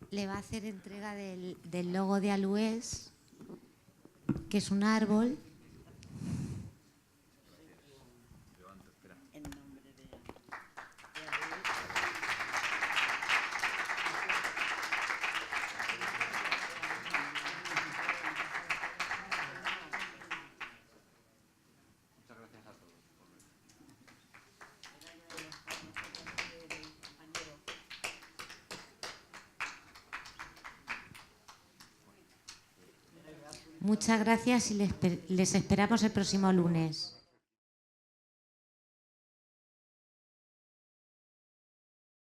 le va a hacer entrega del logo de Alués, que es un árbol. Muchas gracias y les esperamos el próximo lunes.